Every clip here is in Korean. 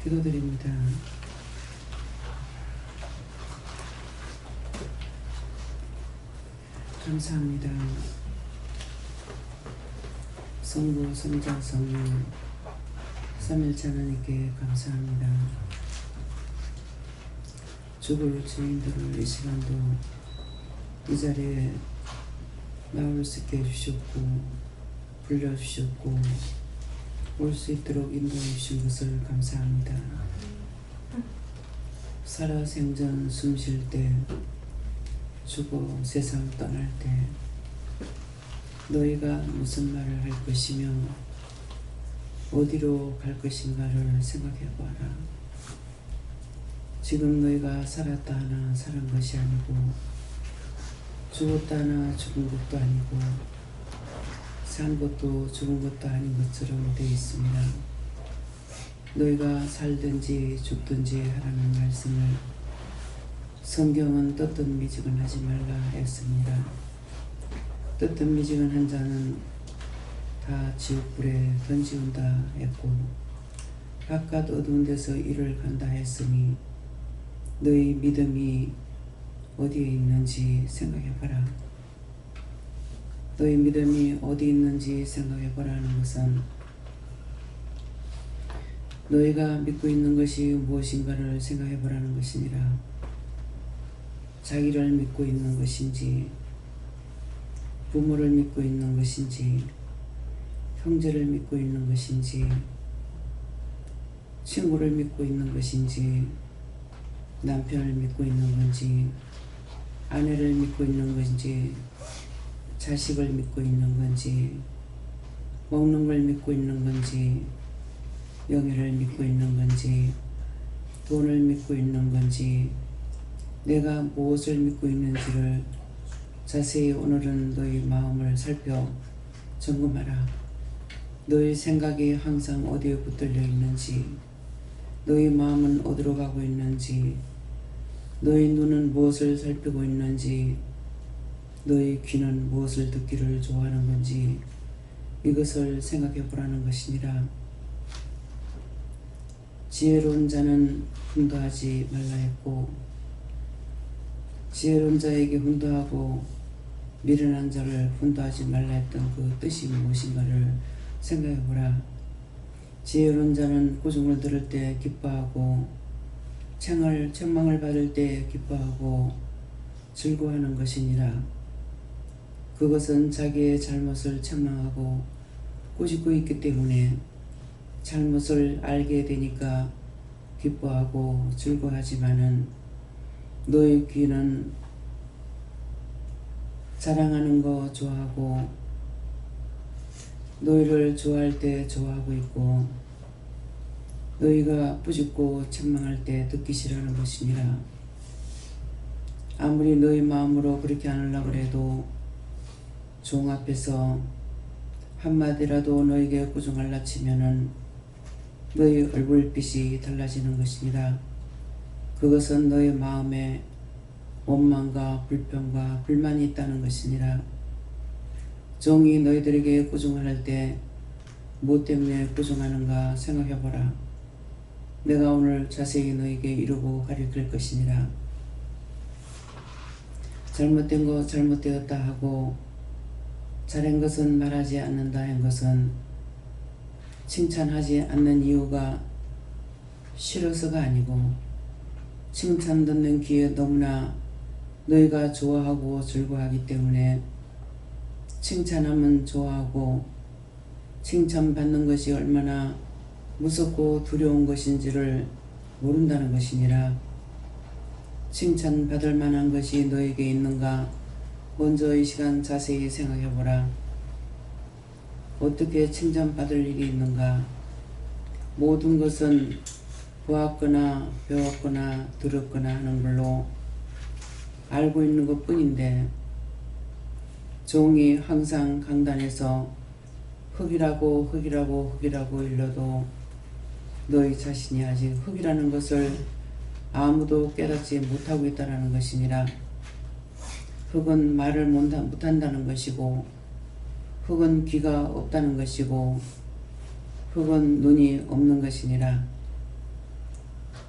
기도드립니다. 감사합니다. 성부, 성자, 성령 삼일체 하나님께 감사합니다. 죽을 죄인들을 이 시간도 이 자리에 나올 수 있게 해주셨고 불러주셨고 올 수 있도록 인도해 주신 것을 감사합니다. 살아 생전 숨 쉴 때 죽어 세상 떠날 때 너희가 무슨 말을 할 것이며 어디로 갈 것인가를 생각해 봐라. 지금 너희가 살았다 하나 살은 것이 아니고 죽었다 하나 죽은 것도 아니고 산 것도 죽은 것도 아닌 것처럼 되어 있습니다. 너희가 살든지 죽든지 하라는 말씀을 성경은 뜨뜻미지근하지 말라 했습니다. 뜨뜻미지근한 자는 다 지옥불에 던지운다 했고 바깥 어두운 데서 일을 간다 했으니 너희 믿음이 어디에 있는지 생각해봐라. 너희 믿음이 어디 있는지 생각해보라는 것은 너희가 믿고 있는 것이 무엇인가를 생각해보라는 것이니라. 자기를 믿고 있는 것인지 부모를 믿고 있는 것인지 형제를 믿고 있는 것인지 친구를 믿고 있는 것인지 남편을 믿고 있는 건지 아내를 믿고 있는 건지 자식을 믿고 있는 건지 먹는 걸 믿고 있는 건지 명예를 믿고 있는 건지 돈을 믿고 있는 건지 내가 무엇을 믿고 있는지를 자세히 오늘은 너희 마음을 살펴 점검하라. 너희 생각이 항상 어디에 붙들려 있는지 너희 마음은 어디로 가고 있는지 너희 눈은 무엇을 살피고 있는지 너희 귀는 무엇을 듣기를 좋아하는 건지 이것을 생각해 보라는 것이니라. 지혜로운 자는 훈도하지 말라 했고 지혜로운 자에게 훈도하고 미련한 자를 훈도하지 말라 했던 그 뜻이 무엇인가를 생각해 보라. 지혜로운 자는 고중을 들을 때 기뻐하고 책망을 받을 때 기뻐하고 즐거워하는 것이니라. 그것은 자기의 잘못을 책망하고 꾸짖고 있기 때문에 잘못을 알게 되니까 기뻐하고 즐거워하지만은 너희 귀는 자랑하는 거 좋아하고 너희를 좋아할 때 좋아하고 있고 너희가 꾸짖고 책망할 때 듣기 싫어하는 것이니라. 아무리 너희 마음으로 그렇게 하려고 해도 종 앞에서 한마디라도 너에게 꾸중할라 치면은 너희 얼굴빛이 달라지는 것이니라. 그것은 너희 마음에 원망과 불평과 불만이 있다는 것이니라. 종이 너희들에게 꾸중할 때 무엇 때문에 꾸중하는가 생각해보라. 내가 오늘 자세히 너에게 이루고 가르칠 것이니라. 잘못된 거 잘못되었다 하고 잘한 것은 말하지 않는다 한 것은 칭찬하지 않는 이유가 싫어서가 아니고 칭찬 듣는 귀에 너무나 너희가 좋아하고 즐거워하기 때문에 칭찬하면 좋아하고 칭찬받는 것이 얼마나 무섭고 두려운 것인지를 모른다는 것이니라. 칭찬받을 만한 것이 너에게 있는가 먼저 이 시간 자세히 생각해보라. 어떻게 칭찬받을 일이 있는가. 모든 것은 보았거나 배웠거나 들었거나 하는 걸로 알고 있는 것 뿐인데 종이 항상 강단에서 흙이라고 일러도 너희 자신이 아직 흙이라는 것을 아무도 깨닫지 못하고 있다는 것이니라. 흙은 말을 못한다는 것이고 흙은 귀가 없다는 것이고 흙은 눈이 없는 것이니라.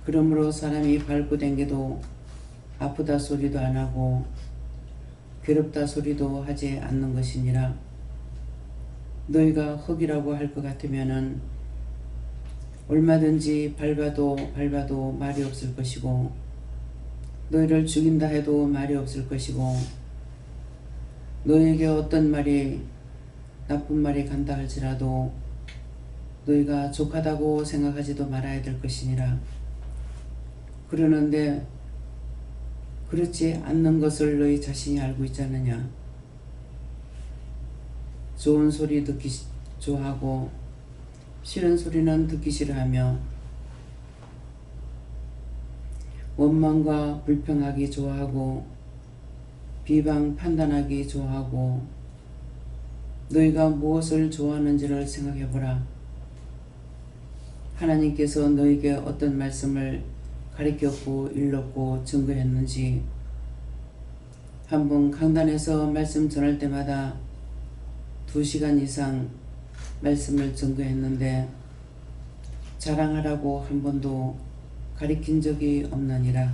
그러므로 사람이 밟고 댕겨도 아프다 소리도 안 하고 괴롭다 소리도 하지 않는 것이니라. 너희가 흙이라고 할 것 같으면은 얼마든지 밟아도 말이 없을 것이고, 너희를 죽인다 해도 말이 없을 것이고, 너희에게 어떤 말이 나쁜 말이 간다 할지라도 너희가 족하다고 생각하지도 말아야 될 것이니라. 그러는데 그렇지 않는 것을 너희 자신이 알고 있지 않느냐. 좋은 소리 듣기 좋아하고 싫은 소리는 듣기 싫어하며 원망과 불평하기 좋아하고 비방 판단하기 좋아하고, 너희가 무엇을 좋아하는지를 생각해보라. 하나님께서 너희에게 어떤 말씀을 가르쳤고 일렀고 증거했는지. 한번 강단에서 말씀 전할 때마다 2시간 이상 말씀을 증거했는데 자랑하라고 한 번도 가르친 적이 없느니라.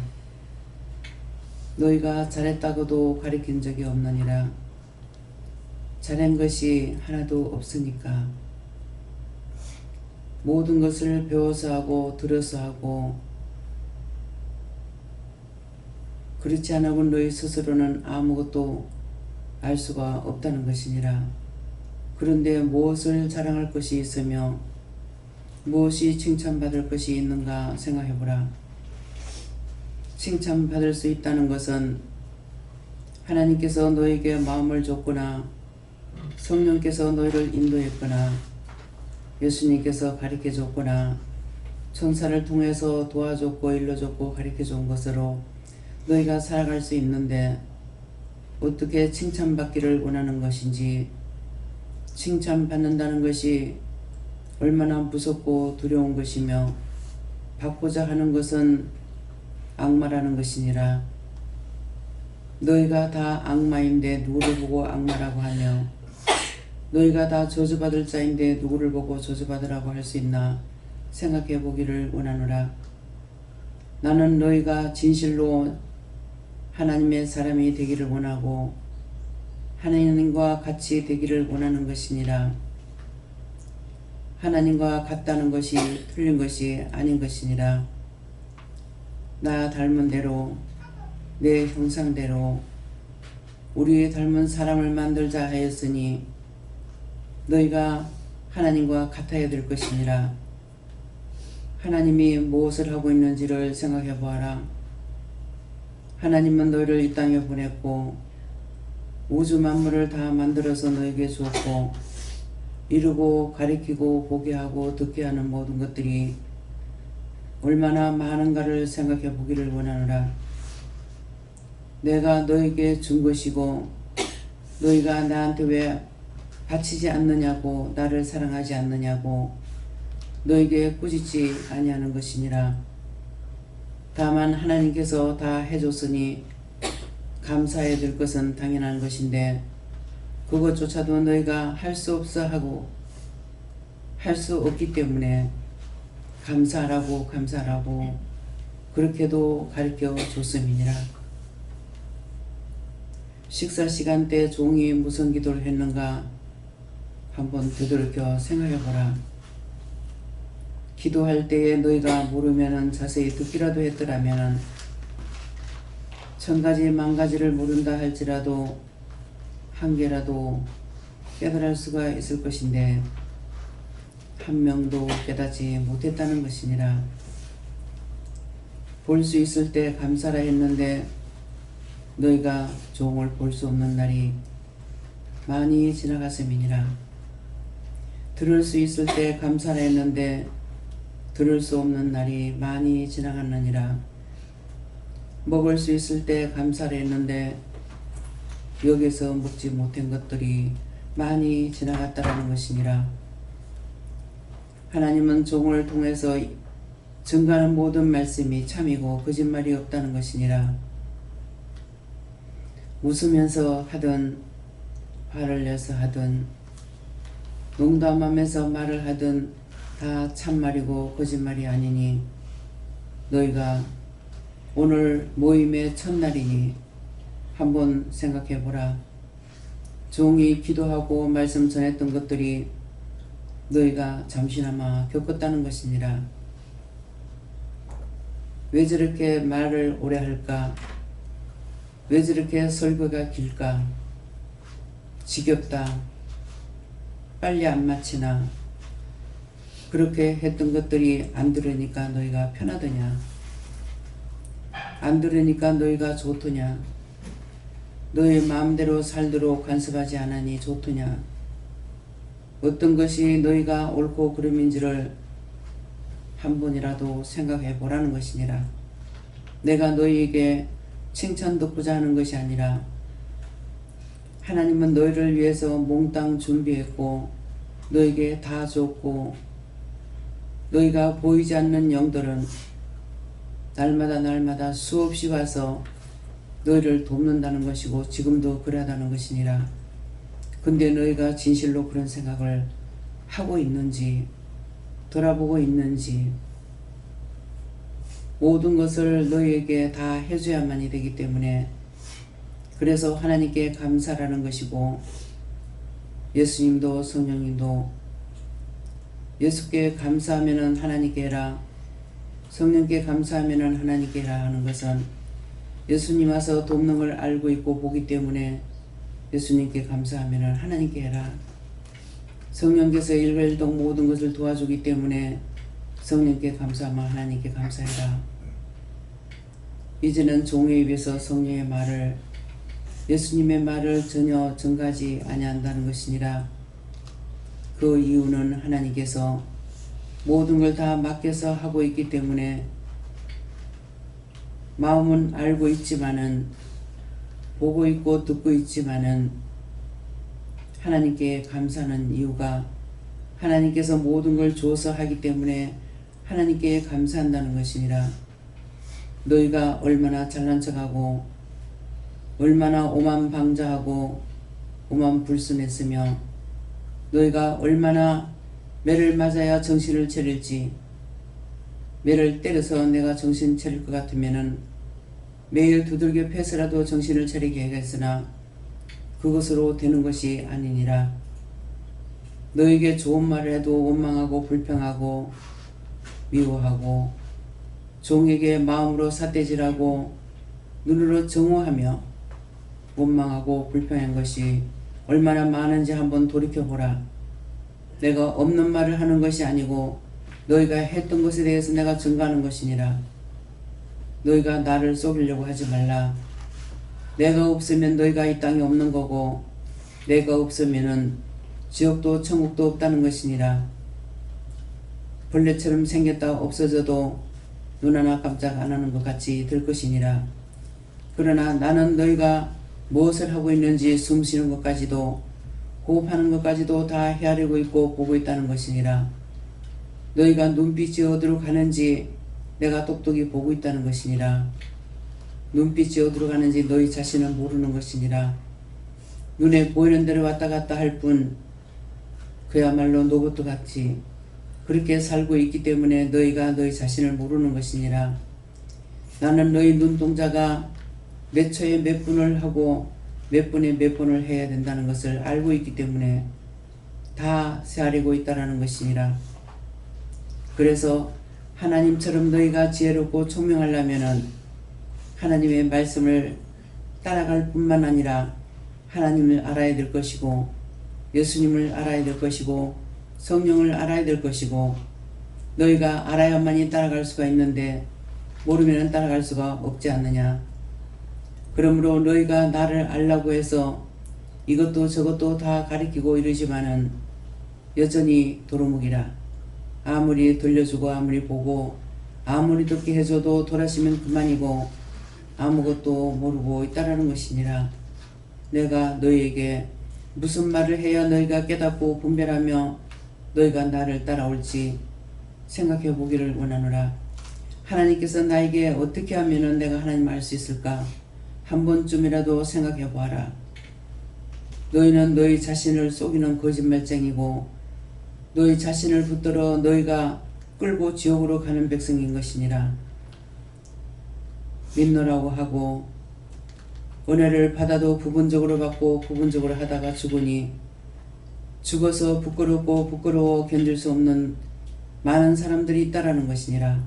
너희가 잘했다고도 가르친 적이 없느니라. 잘한 것이 하나도 없으니까. 모든 것을 배워서 하고 들어서 하고, 그렇지 않으고 너희 스스로는 아무것도 알 수가 없다는 것이니라. 그런데 무엇을 자랑할 것이 있으며 무엇이 칭찬받을 것이 있는가 생각해보라. 칭찬받을 수 있다는 것은 하나님께서 너에게 마음을 줬거나 성령께서 너희를 인도했거나 예수님께서 가르쳐 줬거나 천사를 통해서 도와줬고 일러줬고 가르쳐 준 것으로 너희가 살아갈 수 있는데, 어떻게 칭찬받기를 원하는 것인지, 칭찬받는다는 것이 얼마나 무섭고 두려운 것이며 받고자 하는 것은 악마라는 것이니라. 너희가 다 악마인데 누구를 보고 악마라고 하며, 너희가 다 저주받을 자인데 누구를 보고 저주받으라고 할 수 있나 생각해 보기를 원하노라. 나는 너희가 진실로 하나님의 사람이 되기를 원하고 하나님과 같이 되기를 원하는 것이니라. 하나님과 같다는 것이 틀린 것이 아닌 것이니라. 나 닮은 대로 내 형상대로 우리 닮은 사람을 만들자 하였으니 너희가 하나님과 같아야 될 것이니라. 하나님이 무엇을 하고 있는지를 생각해 보아라. 하나님은 너희를 이 땅에 보냈고 우주 만물을 다 만들어서 너에게 주었고, 이루고 가리키고 보게 하고 듣게 하는 모든 것들이 얼마나 많은가를 생각해 보기를 원하노라. 내가 너에게 준 것이고 너희가 나한테 왜 바치지 않느냐고, 나를 사랑하지 않느냐고 너에게 꾸짖지 아니하는 것이니라. 다만 하나님께서 다 해줬으니 감사해야 될 것은 당연한 것인데, 그것조차도 너희가 할 수 없어 하고 할 수 없기 때문에 감사하라고 그렇게도 가르쳐 줬음이니라. 식사 시간 때 종이 무슨 기도를 했는가 한번 되돌이켜 생각해보라. 기도할 때에 너희가 모르면은 자세히 듣기라도 했더라면은 1000가지 만가지를 모른다 할지라도 한 개라도 깨달을 수가 있을 것인데 한 명도 깨닫지 못했다는 것이니라. 볼 수 있을 때 감사라 했는데 너희가 종을 볼 수 없는 날이 많이 지나갔음이니라. 들을 수 있을 때 감사라 했는데 들을 수 없는 날이 많이 지나갔느니라. 먹을 수 있을 때 감사라 했는데 여기서 먹지 못한 것들이 많이 지나갔다라는 것이니라. 하나님은 종을 통해서 증가하는 모든 말씀이 참이고 거짓말이 없다는 것이니라. 웃으면서 하든 화를 내서 하든 농담하면서 말을 하든 다 참말이고 거짓말이 아니니 너희가 오늘 모임의 첫날이니 한번 생각해 보라. 종이 기도하고 말씀 전했던 것들이 너희가 잠시나마 겪었다는 것이니라. 왜 저렇게 말을 오래 할까? 왜 저렇게 설교가 길까? 지겹다. 빨리 안 마치나? 그렇게 했던 것들이 안 들으니까 너희가 편하더냐? 안 들으니까 너희가 좋더냐? 너희 마음대로 살도록 간섭하지 않으니 좋더냐? 어떤 것이 너희가 옳고 그름인지를 한 번이라도 생각해 보라는 것이니라. 내가 너희에게 칭찬 듣고자 하는 것이 아니라 하나님은 너희를 위해서 몽땅 준비했고 너희에게 다 줬고 너희가 보이지 않는 영들은 날마다 수없이 와서 너희를 돕는다는 것이고 지금도 그러하다는 것이니라. 근데 너희가 진실로 그런 생각을 하고 있는지 돌아보고 있는지 모든 것을 너희에게 다 해줘야만이 되기 때문에 그래서 하나님께 감사라는 것이고 예수님도 성령님도 예수께 감사하면은 하나님께 해라 성령께 감사하면은 하나님께 해라 하는 것은 예수님 와서 돕는 걸 알고 있고 보기 때문에 예수님께 감사하면은 하나님께 해라. 성령께서 일거일동 모든 것을 도와주기 때문에 성령께 감사하면 하나님께 감사해라. 이제는 종의 입에서 성령의 말을 예수님의 말을 전혀 전가지 아니한다는 것이니라. 그 이유는 하나님께서 모든 걸 다 맡겨서 하고 있기 때문에 마음은 알고 있지만은 보고 있고 듣고 있지만은 하나님께 감사하는 이유가 하나님께서 모든 걸 줘서 하기 때문에 하나님께 감사한다는 것이니라. 너희가 얼마나 잘난 척하고 얼마나 오만방자하고 오만불순했으며 너희가 얼마나 매를 맞아야 정신을 차릴지 매를 때려서 내가 정신 차릴 것 같으면은 매일 두들겨 패서라도 정신을 차리게 하겠으나 그것으로 되는 것이 아니니라. 너에게 좋은 말을 해도 원망하고 불평하고 미워하고 종에게 마음으로 삿대질하고 눈으로 정오하며 원망하고 불평한 것이 얼마나 많은지 한번 돌이켜보라. 내가 없는 말을 하는 것이 아니고 너희가 했던 것에 대해서 내가 증거하는 것이니라. 너희가 나를 속이려고 하지 말라. 내가 없으면 너희가 이 땅에 없는 거고 내가 없으면은 지옥도 천국도 없다는 것이니라. 벌레처럼 생겼다 없어져도 눈 하나 깜짝 안 하는 것 같이 될 것이니라. 그러나 나는 너희가 무엇을 하고 있는지 숨 쉬는 것까지도 호흡하는 것까지도 다 헤아리고 있고 보고 있다는 것이니라. 너희가 눈빛이 어디로 가는지 내가 똑똑히 보고 있다는 것이니라. 눈빛이 어디로 가는지 너희 자신은 모르는 것이니라. 눈에 보이는 대로 왔다 갔다 할 뿐 그야말로 로봇 같이 그렇게 살고 있기 때문에 너희가 너희 자신을 모르는 것이니라. 나는 너희 눈동자가 몇 초에 몇 분을 하고 몇 분에 몇 번을 해야 된다는 것을 알고 있기 때문에 다 헤아리고 있다는 것이니라. 그래서 하나님처럼 너희가 지혜롭고 총명하려면은 하나님의 말씀을 따라갈 뿐만 아니라 하나님을 알아야 될 것이고 예수님을 알아야 될 것이고 성령을 알아야 될 것이고 너희가 알아야만이 따라갈 수가 있는데 모르면 따라갈 수가 없지 않느냐. 그러므로 너희가 나를 알라고 해서 이것도 저것도 다 가리키고 이러지만은 여전히 도루묵이라. 아무리 들려주고 아무리 보고 아무리 듣게 해줘도 돌아서면 그만이고 아무것도 모르고 있다라는 것이니라. 내가 너희에게 무슨 말을 해야 너희가 깨닫고 분별하며 너희가 나를 따라올지 생각해 보기를 원하노라. 하나님께서 나에게 어떻게 하면 내가 하나님을 알 수 있을까? 한 번쯤이라도 생각해 보아라. 너희는 너희 자신을 속이는 거짓말쟁이고 너희 자신을 붙들어 너희가 끌고 지옥으로 가는 백성인 것이니라. 믿노라고 하고 은혜를 받아도 부분적으로 받고 부분적으로 하다가 죽으니 죽어서 부끄럽고 부끄러워 견딜 수 없는 많은 사람들이 있다라는 것이니라.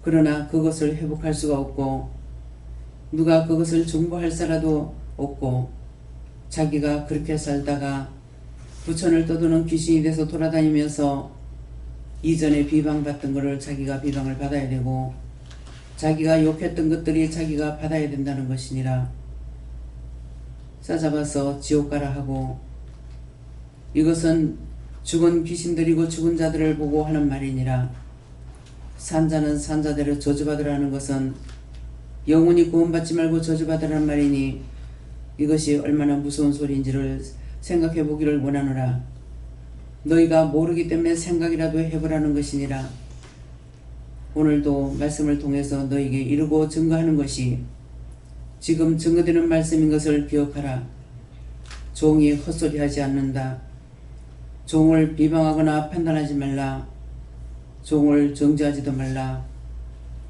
그러나 그것을 회복할 수가 없고 누가 그것을 중보할 사라도 없고 자기가 그렇게 살다가 부천을 떠도는 귀신이 돼서 돌아다니면서 이전에 비방받던 것을 자기가 비방을 받아야 되고 자기가 욕했던 것들이 자기가 받아야 된다는 것이니라. 싸잡아서 지옥 가라 하고 이것은 죽은 귀신들이고 죽은 자들을 보고 하는 말이니라. 산자는 산자대로 저주받으라는 것은 영원히 구원받지 말고 저주받으라는 말이니 이것이 얼마나 무서운 소리인지를 생각해 보기를 원하노라. 너희가 모르기 때문에 생각이라도 해보라는 것이니라. 오늘도 말씀을 통해서 너희에게 이루고 증거하는 것이 지금 증거되는 말씀인 것을 기억하라. 종이 헛소리하지 않는다. 종을 비방하거나 판단하지 말라. 종을 정죄하지도 말라.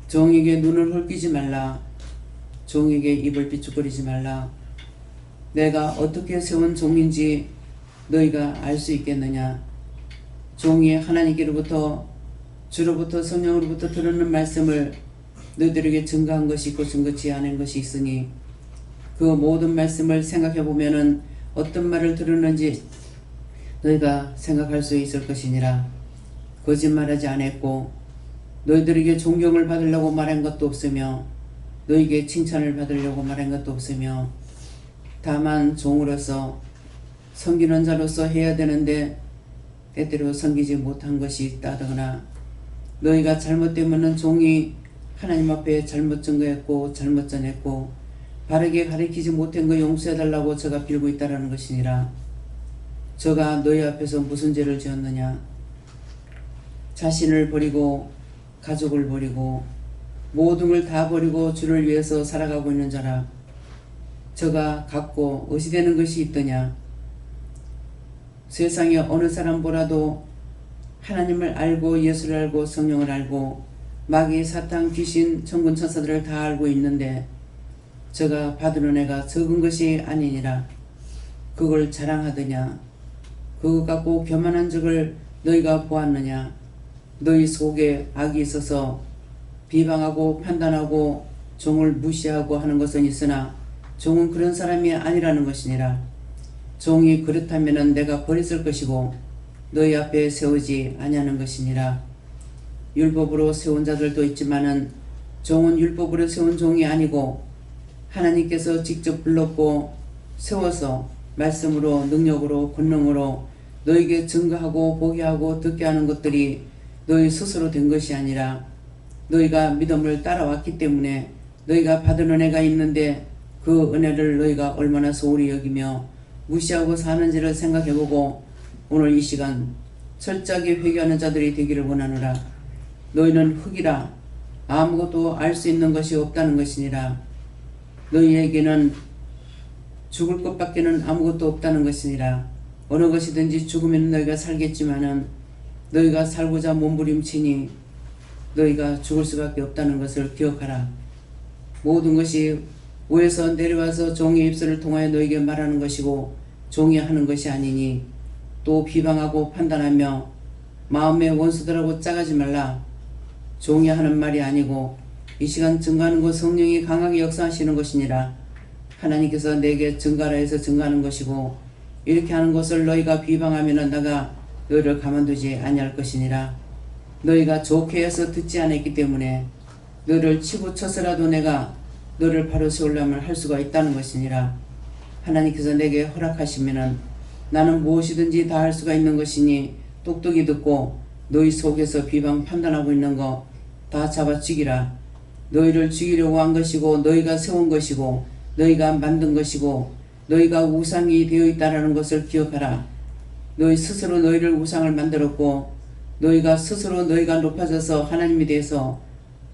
종에게 눈을 홀끼지 말라. 종에게 입을 비축거리지 말라. 내가 어떻게 세운 종인지 너희가 알 수 있겠느냐. 종이 하나님께로부터 주로부터 성령으로부터 들었는 말씀을 너희들에게 증거한 것이 있고 증거치 않은 것이 있으니 그 모든 말씀을 생각해 보면은 어떤 말을 들었는지 너희가 생각할 수 있을 것이니라. 거짓말하지 않았고 너희들에게 존경을 받으려고 말한 것도 없으며 너희에게 칭찬을 받으려고 말한 것도 없으며 다만 종으로서 섬기는 자로서 해야 되는데 때때로 섬기지 못한 것이 있다거나 너희가 잘못되면은 종이 하나님 앞에 잘못 증거했고 잘못 전했고 바르게 가르치지 못한 거 용서해달라고 저가 빌고 있다라는 것이니라. 저가 너희 앞에서 무슨 죄를 지었느냐. 자신을 버리고 가족을 버리고 모든 걸 다 버리고 주를 위해서 살아가고 있는 자라. 저가 갖고 의지되는 것이 있더냐. 세상에 어느 사람보다도 하나님을 알고 예수를 알고 성령을 알고 마귀 사탄 귀신 천군 천사들을 다 알고 있는데 저가 받은 은혜가 적은 것이 아니니라. 그걸 자랑하더냐. 그것 갖고 교만한 적을 너희가 보았느냐. 너희 속에 악이 있어서 비방하고 판단하고 종을 무시하고 하는 것은 있으나 종은 그런 사람이 아니라는 것이니라. 종이 그렇다면 내가 버렸을 것이고 너희 앞에 세우지 아니하는 것이니라. 율법으로 세운 자들도 있지만은 종은 율법으로 세운 종이 아니고 하나님께서 직접 불렀고 세워서 말씀으로 능력으로 권능으로 너희에게 증거하고 보게 하고 듣게 하는 것들이 너희 스스로 된 것이 아니라 너희가 믿음을 따라왔기 때문에 너희가 받은 은혜가 있는데 그 은혜를 너희가 얼마나 소홀히 여기며 무시하고 사는지를 생각해보고 오늘 이 시간 철저하게 회개하는 자들이 되기를 원하노라. 너희는 흙이라 아무것도 알 수 있는 것이 없다는 것이니라. 너희에게는 죽을 것밖에는 아무것도 없다는 것이니라. 어느 것이든지 죽으면 너희가 살겠지만은 너희가 살고자 몸부림치니 너희가 죽을 수밖에 없다는 것을 기억하라. 모든 것이 위에서 내려와서 종의 입술을 통하여 너희에게 말하는 것이고 종이 하는 것이 아니니 또 비방하고 판단하며 마음의 원수들하고 짜가지 말라. 종이 하는 말이 아니고 이 시간 증거하는 것 성령이 강하게 역사하시는 것이니라. 하나님께서 내게 증가라 해서 증가하는 것이고 이렇게 하는 것을 너희가 비방하면 내가 너희를 가만두지 아니할 것이니라. 너희가 좋게 해서 듣지 않았기 때문에 너를 치고 쳐서라도 내가 너를 바로 세우려면 할 수가 있다는 것이니라. 하나님께서 내게 허락하시면은 나는 무엇이든지 다 할 수가 있는 것이니 똑똑히 듣고 너희 속에서 비방 판단하고 있는 거 다 잡아 죽이라. 너희를 죽이려고 한 것이고 너희가 세운 것이고 너희가 만든 것이고 너희가 우상이 되어 있다는 것을 기억하라. 너희 스스로 너희를 우상을 만들었고 너희가 스스로 너희가 높아져서 하나님에 대해서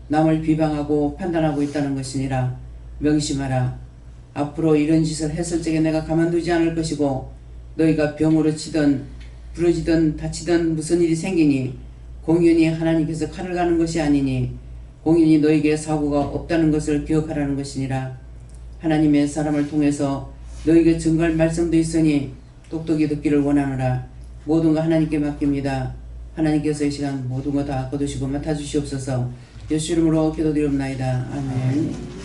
남을 비방하고 판단하고 있다는 것이니라. 명심하라. 앞으로 이런 짓을 했을 적에 내가 가만두지 않을 것이고 너희가 병으로 치든 부러지든 다치든 무슨 일이 생기니 공연히 하나님께서 칼을 가는 것이 아니니 공인이 너에게 사고가 없다는 것을 기억하라는 것이니라. 하나님의 사람을 통해서 너에게 증거할 말씀도 있으니 똑똑히 듣기를 원하노라. 모든 거 하나님께 맡깁니다. 하나님께서 이 시간 모든 거 다 거두시고 맡아주시옵소서. 예수 이름으로 기도드리옵나이다. 아멘.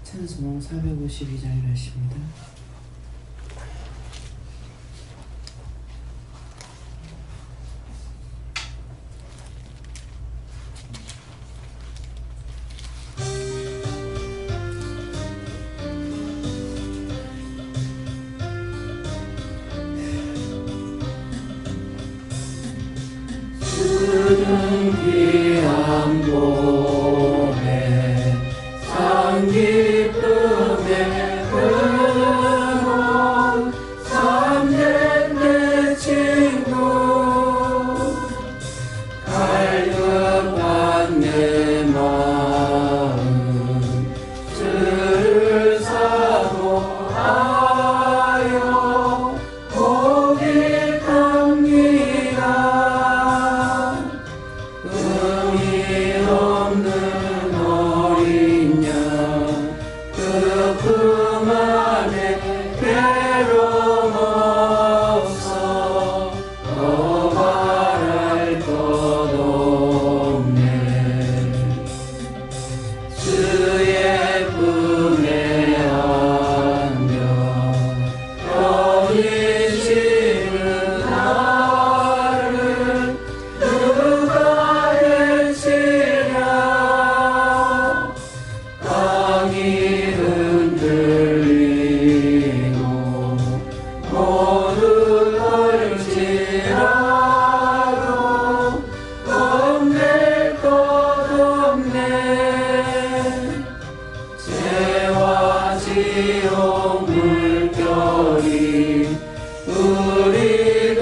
찬송 452장 일하십니다. 주는 귀한 노래 상 기쁨의 근원 참된 내 친구 갈급한 내 마음 주를 사모하여 보기 갑니다. 의미 없는 어린 양 그 품 안에 괴로움 없어 더 바랄 것 없네. 주의 품에 안겨 떠이시는 나를 누가 해치랴. 땅이 흔들리고 모두 떨지라도 겁낼 것 없네. 죄와 지옥 물결이 우리들을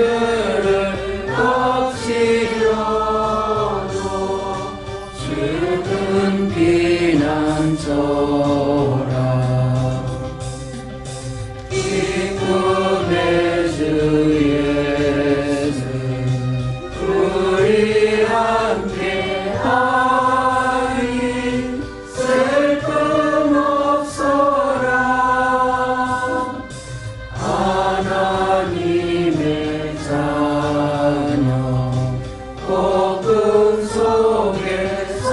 덮치려도 주는 피난처라. 기쁨의 주 예수 우리 함께 하니 슬픔 없어라. 하나님의 자녀 복음 속에서도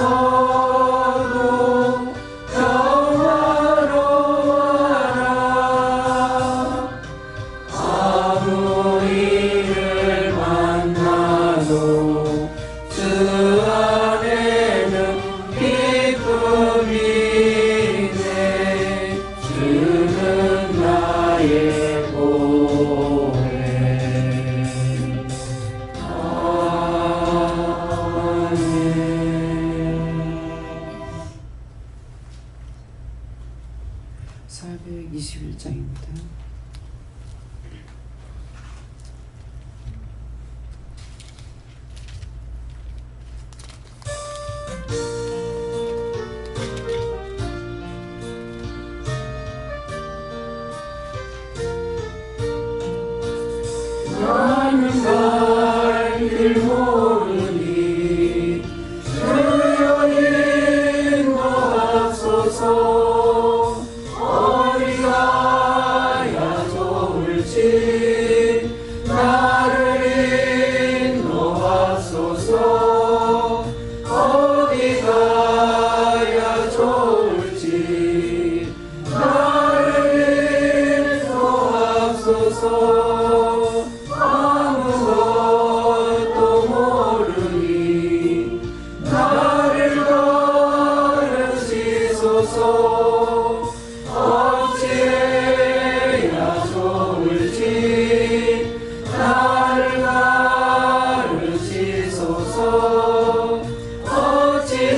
평화로워라. 아무 일을 만나도 주 안에는 기쁨이 있네. 주는 나의 보혜. 아멘. 421장입니다. 나는 갈 길 모르니 주여 인도하소서. 어디 가야 좋을지 나를 인도하소서. 어디 가야 좋을지 나를 인도하소서. 아무것도 모르니 나를 가르치소서. 어찌해야 좋을지 나를 가르치소서.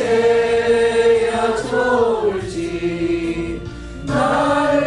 어찌해야 좋을지 나를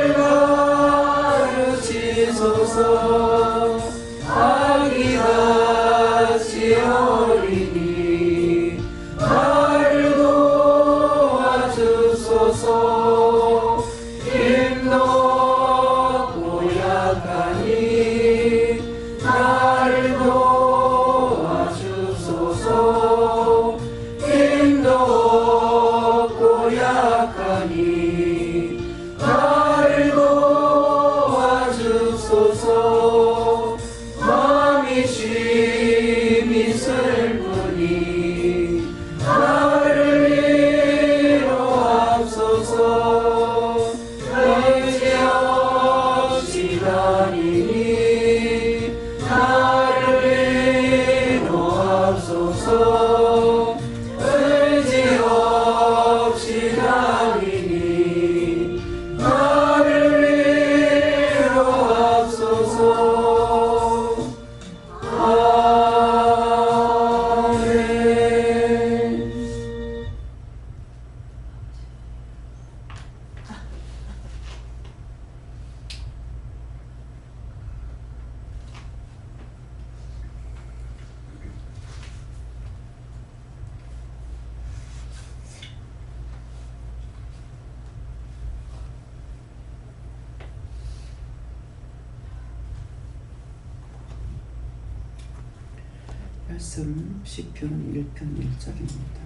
말씀 시편 1편 1절입니다.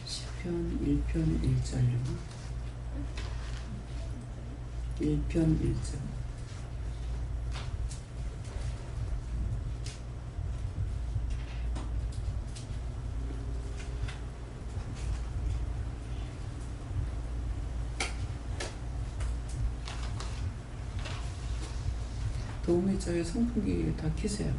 시편 1편 1절 1편 1절 도우미자의 선풍기 다 켜세요.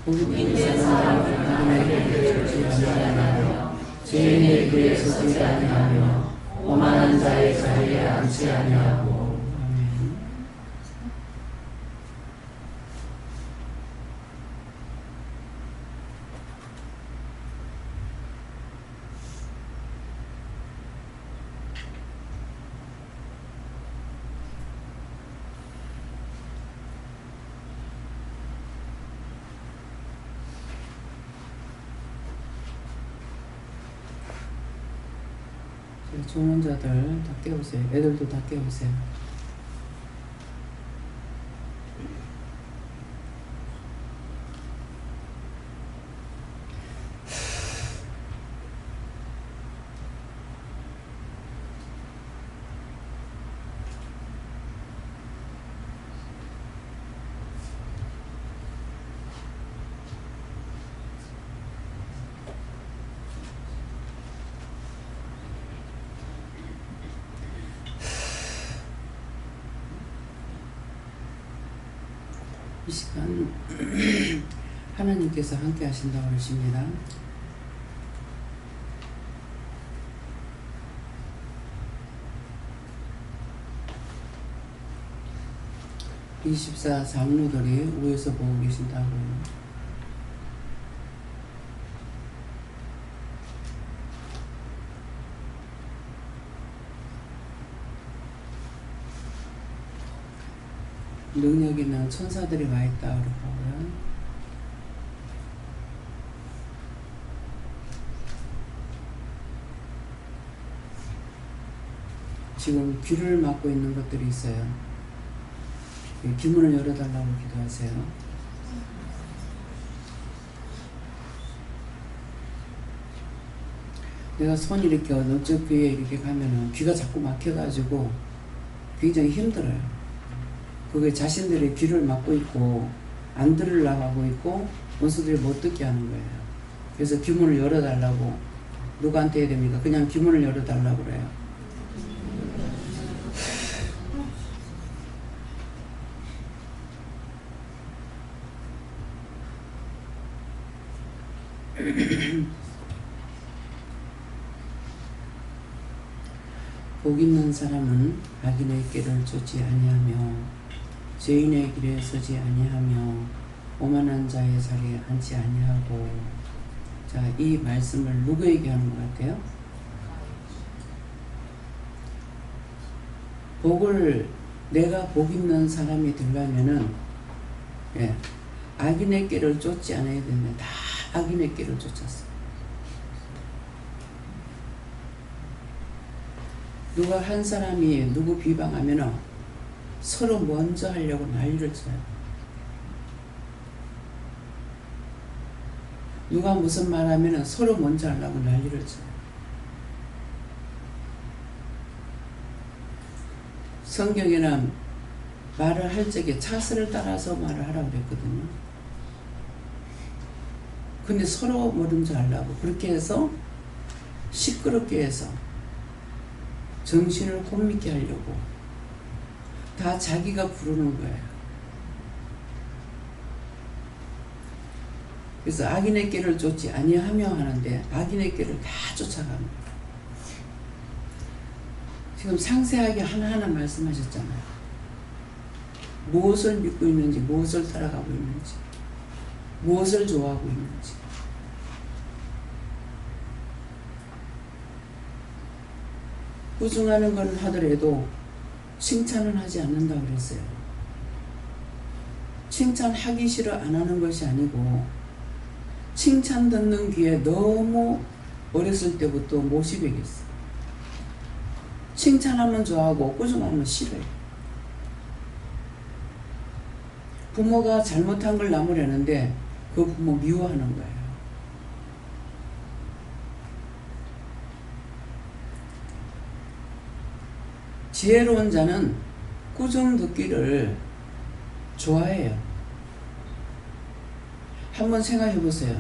믿는 사람은 하나님께 주지 아니하며 죄인의 길에 서지 아니하며 오만한 자의 자리에 앉지 아니하고. 중원자들 다 깨우세요. 애들도 다 깨우세요. 이 시간 하나님께서 함께 하신다고 그러십니다. (24) 장로들이 위에서 보고 계신다고요. 능력 있는 천사들이 와 있다 그러고요. 지금 귀를 막고 있는 것들이 있어요. 귀문을 열어달라고 기도하세요. 내가 손 이렇게 어느 귀에 이렇게 가면은 귀가 자꾸 막혀가지고 굉장히 힘들어요. 그게 자신들의 귀를 막고 있고 안 들으려고 하고 있고 원수들이 못 듣게 하는 거예요. 그래서 귀문을 열어달라고. 누구한테 해야 됩니까? 그냥 귀문을 열어달라고 그래요. 복 있는 사람은 악인의 길을 쫓지 아니하며 죄인의 길에 서지 아니하며 오만한 자의 자리에 앉지 아니하고. 자, 이 말씀을 누구에게 하는 것 같아요? 복을 내가 복 있는 사람이 되려면은 악인의 길을 쫓지 않아야 됩니다. 다 악인의 길을 쫓았어요. 누가 한 사람이 누구 비방하면은 서로 먼저 하려고 난리를 쳐요. 누가 무슨 말 하면은 서로 먼저 하려고 난리를 쳐요. 성경에는 말을 할 적에 차선을 따라서 말을 하라고 그랬거든요. 근데 서로 먼저 하려고 그렇게 해서 시끄럽게 해서 정신을 곤밉게 하려고 다 자기가 부르는 거예요. 그래서 악인의 길을 쫓지 아니하며 하는데 악인의 길을 다 쫓아갑니다. 지금 상세하게 하나하나 말씀하셨잖아요. 무엇을 믿고 있는지, 무엇을 살아가고 있는지, 무엇을 좋아하고 있는지. 꾸중하는 건 하더라도 칭찬은 하지 않는다고 그랬어요. 칭찬하기 싫어 안 하는 것이 아니고 칭찬 듣는 귀에 너무 어렸을 때부터 못이 배겼어. 칭찬하면 좋아하고 꾸중하면 싫어요. 부모가 잘못한 걸 나무라는데 그 부모 미워하는 거예요. 지혜로운 자는 꾸중 듣기를 좋아해요. 한번 생각해 보세요.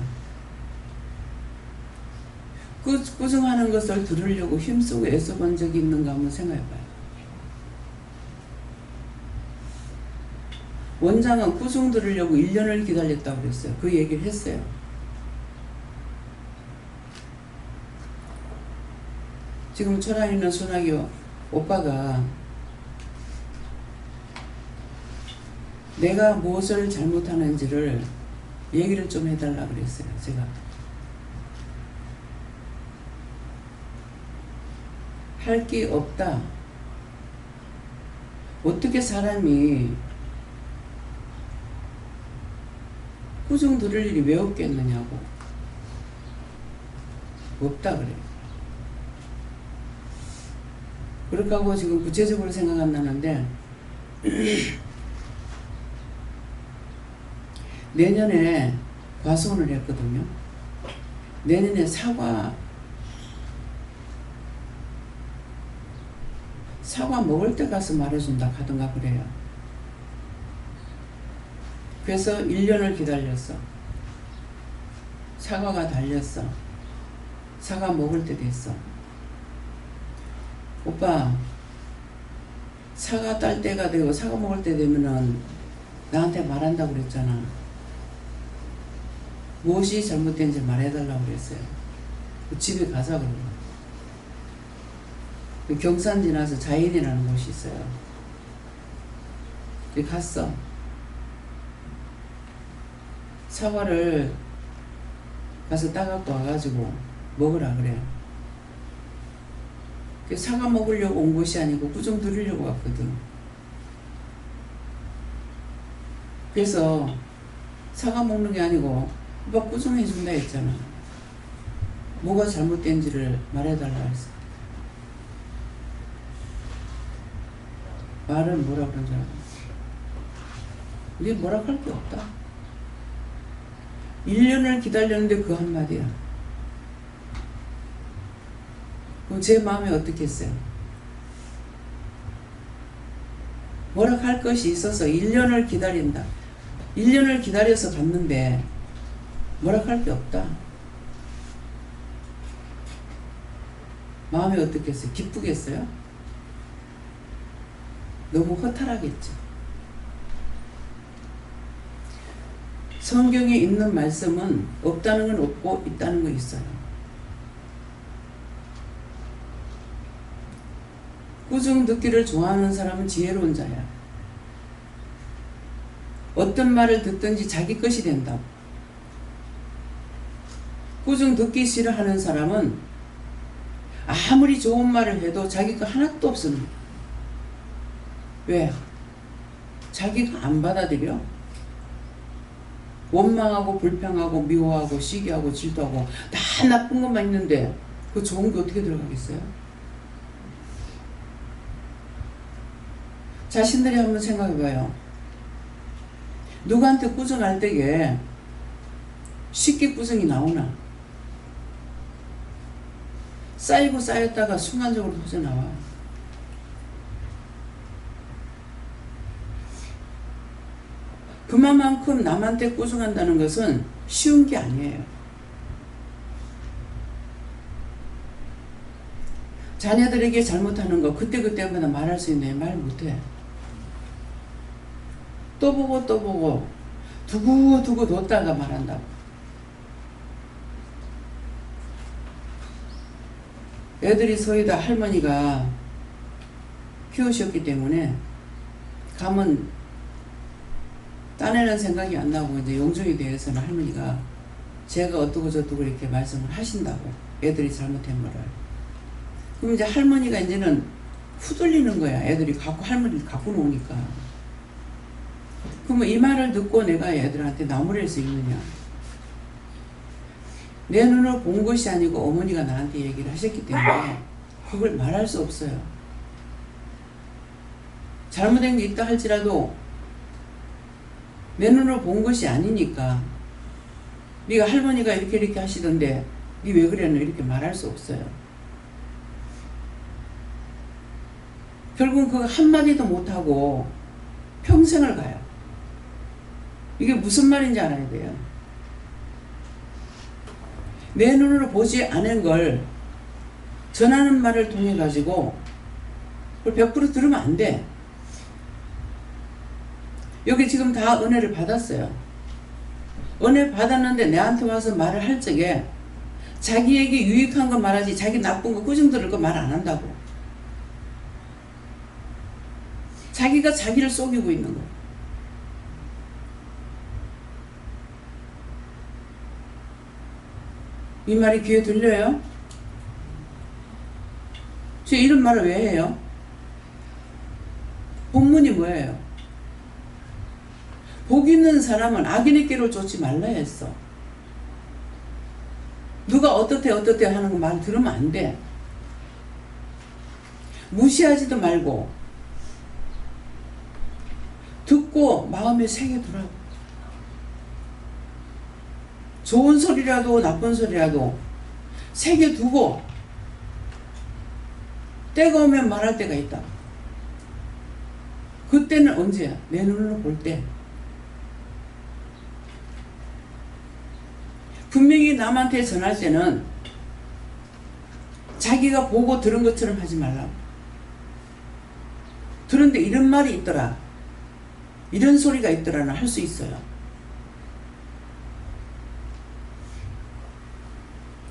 꾸중하는 것을 들으려고 힘쓰고 애써본 적이 있는가 한번 생각해 봐요. 원장은 꾸중 들으려고 1년을 기다렸다고 그랬어요. 그 얘기를 했어요. 지금 초라에 있는 소나기 오빠가 내가 무엇을 잘못하는지를 얘기를 좀 해달라고 그랬어요. 제가 할 게 없다. 어떻게 사람이 꾸중 들을 일이 왜 없겠느냐고. 없다 그래요. 그렇게 하고 지금 구체적으로 생각 안 나는데 내년에 과수원을 했거든요. 내년에 사과 먹을 때 가서 말해준다 하던가 그래요. 그래서 1년을 기다렸어. 사과가 달렸어. 사과 먹을 때 됐어. 오빠, 사과 딸 때가 되고 사과 먹을 때 되면은 나한테 말한다고 그랬잖아. 무엇이 잘못된지 말해달라고 그랬어요. 집에 가자 그러고. 경산 지나서 자인이라는 곳이 있어요. 거기 갔어. 사과를 가서 따갖고 와가지고 먹으라 그래요. 사과 먹으려고 온 것이 아니고 꾸중 들으려고 왔거든. 그래서 사과 먹는 게 아니고 오빠 꾸중 해준다 했잖아. 뭐가 잘못된지를 말해달라 했어. 말은 뭐라 그런 줄 알아? 네 뭐라 할 게 없다. 1년을 기다렸는데 그 한마디야. 그럼 제 마음이 어떻겠어요? 뭐라 할 것이 있어서 1년을 기다린다. 1년을 기다려서 갔는데 뭐라 할 게 없다. 마음이 어떻겠어요? 기쁘겠어요? 너무 허탈하겠죠. 성경에 있는 말씀은 없다는 건 없고 있다는 건 있어요. 꾸중 듣기를 좋아하는 사람은 지혜로운 자야. 어떤 말을 듣든지 자기 것이 된다. 꾸중 듣기 싫어하는 사람은 아무리 좋은 말을 해도 자기 거 하나도 없습니다. 왜? 자기가 안 받아들여. 원망하고 불평하고 미워하고 시기하고 질투하고 다 나쁜 것만 있는데 그 좋은 게 어떻게 들어가겠어요? 자신들이 한번 생각해봐요. 누구한테 꾸중할 때에 쉽게 꾸중이 나오나? 쌓이고 쌓였다가 순간적으로 터져나와. 그만큼 남한테 꾸중한다는 것은 쉬운 게 아니에요. 자녀들에게 잘못하는 거 그때그때마다 말할 수 있나요? 말 못해. 또 보고 두고두고 뒀다가 말한다고. 애들이 소위 다 할머니가 키우셨기 때문에 가면 딴에는 생각이 안 나고 이제 용종에 대해서는 할머니가 제가 어떠고 저떠고 이렇게 말씀을 하신다고 애들이 잘못한 거를. 그럼 이제 할머니가 이제는 후들리는 거야. 애들이 갖고 할머니를 갖고 노니까. 그러면 이 말을 듣고 내가 애들한테 나무랄 수 있느냐? 내 눈으로 본 것이 아니고 어머니가 나한테 얘기를 하셨기 때문에 그걸 말할 수 없어요. 잘못된 게 있다 할지라도 내 눈으로 본 것이 아니니까 네가 할머니가 이렇게 하시던데 네 왜 그랬노 이렇게 말할 수 없어요. 결국은 그거 한마디도 못하고 평생을 가요. 이게 무슨 말인지 알아야 돼요. 내 눈으로 보지 않은 걸 전하는 말을 통해 가지고 그걸 100% 들으면 안 돼. 여기 지금 다 은혜를 받았어요. 은혜 받았는데 내한테 와서 말을 할 적에 자기에게 유익한 거 말하지 자기 나쁜 거 꾸중 들을 거 말 안 한다고. 자기가 자기를 속이고 있는 거예요. 이 말이 귀에 들려요? 저 이런 말을 왜 해요? 본문이 뭐예요? 복 있는 사람은 악인의 길을 쫓지 말라 했어. 누가 어떻대 하는 거 말 들으면 안 돼. 무시하지도 말고 듣고 마음에 새겨두라고. 좋은 소리라도 나쁜 소리라도 새겨두고 때가 오면 말할 때가 있다. 그때는 언제야? 내 눈으로 볼 때. 분명히 남한테 전할 때는 자기가 보고 들은 것처럼 하지 말라고. 그런데 이런 말이 있더라, 이런 소리가 있더라는 할 수 있어요.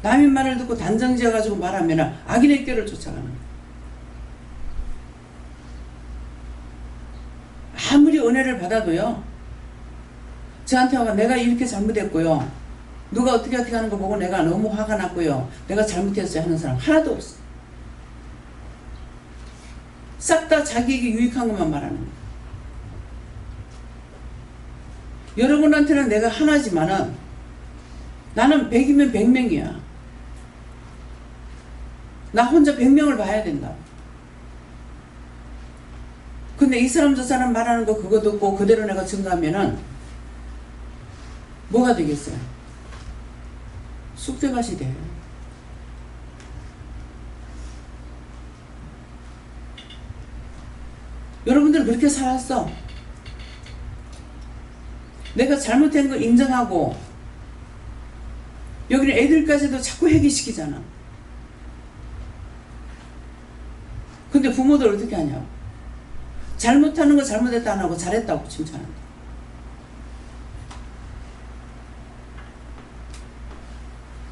남의 말을 듣고 단정지어가지고 말하면 악인의 꾀를 쫓아가는 거예요. 아무리 은혜를 받아도요, 저한테 와가 내가 이렇게 잘못했고요, 누가 어떻게 하는 거 보고 내가 너무 화가 났고요, 내가 잘못했어요 하는 사람 하나도 없어. 싹 다 자기에게 유익한 것만 말하는 거예요. 여러분한테는 내가 하나지만은 나는 100이면 100명이야. 나 혼자 100명을 봐야 된다. 근데 이 사람 저 사람 말하는 거 그거 듣고 그대로 내가 증거하면은 뭐가 되겠어요? 쑥대밭이 돼요. 여러분들은 그렇게 살았어. 내가 잘못한 거 인정하고 여기는 애들까지도 자꾸 회개시키잖아. 근데 부모들 어떻게 하냐고. 잘못하는 거 잘못했다 안 하고 잘했다고 칭찬한다.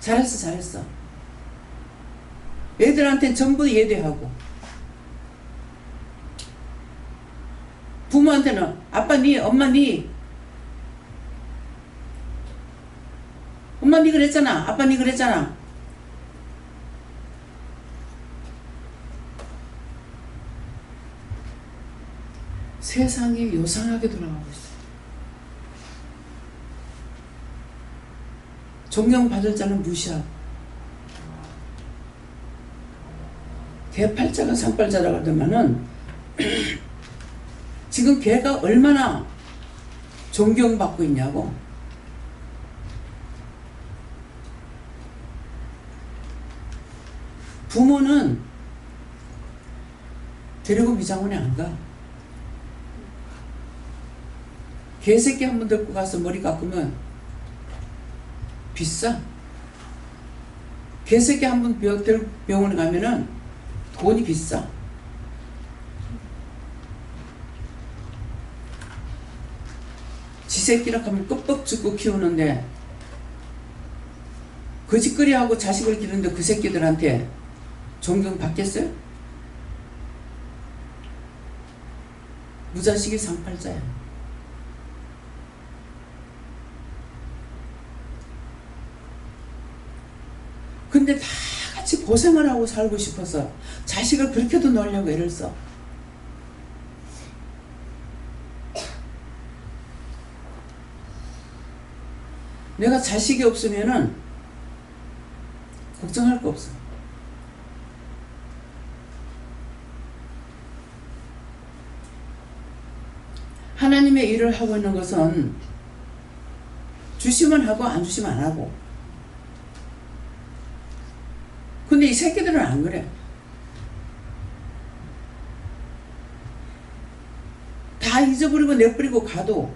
잘했어. 애들한테는 전부 예대하고 부모한테는 아빠 니 엄마 니 엄마 니 그랬잖아, 아빠 니 그랬잖아. 세상이 요상하게 돌아가고 있어요. 존경받을 자는 무시하고 개팔자가 상팔자라고 하더만은 지금 개가 얼마나 존경받고 있냐고. 부모는 데리고 미장원에 안 가. 개새끼 한 번 데리고 가서 머리 깎으면 비싸. 개새끼 한 번 병원에 가면은 돈이 비싸. 지 새끼라 하면 껍벅 죽고 키우는데 거짓거리하고 자식을 기르는데 그 새끼들한테 존경 받겠어요? 무자식이 상팔자야. 근데 다 같이 고생을 하고 살고 싶어서 자식을 그렇게도 놀려고 애를 써. 내가 자식이 없으면은 걱정할 거 없어. 하나님의 일을 하고 있는 것은 주시면 하고 안 주시면 안 하고. 근데 이 새끼들은 안 그래. 다 잊어버리고 내버리고 가도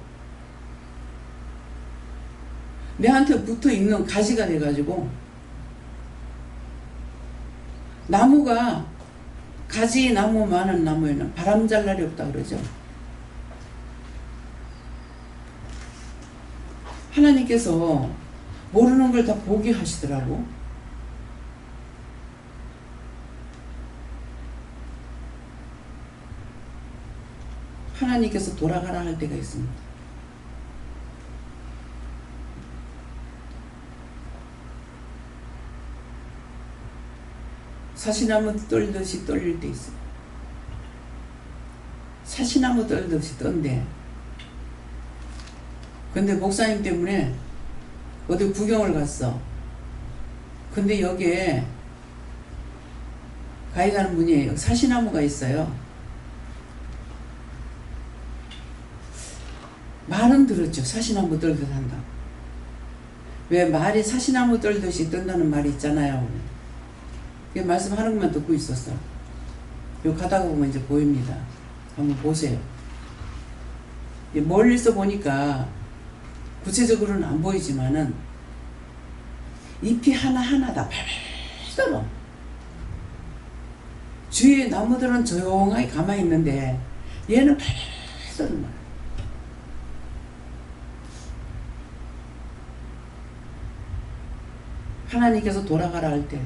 내한테 붙어 있는 가지가 돼가지고, 나무가 가지 나무 많은 나무에는 바람 잘 날이 없다 그러죠. 하나님께서 모르는 걸 다 보게 하시더라고. 하나님께서 돌아가라 할 때가 있습니다. 사시나무 떨듯이 떨릴 때 있어요. 사시나무 떨듯이 떤데, 근데 목사님 때문에 어디 구경을 갔어. 근데 여기에 가이가는 분이 사시나무가 있어요. 말은 들었죠. 사시나무 떨듯 한다. 왜 말이 사시나무 떨듯이 뜬다는 말이 있잖아요. 그 말씀하는 것만 듣고 있었어. 요 가다가 보면 이제 보입니다. 한번 보세요. 멀리서 보니까 구체적으로는 안 보이지만은 잎이 하나하나 다 팔팔. 주위에 나무들은 조용하게 가만히 있는데 얘는 팔팔 떠는 거야. 하나님께서 돌아가라 할 때,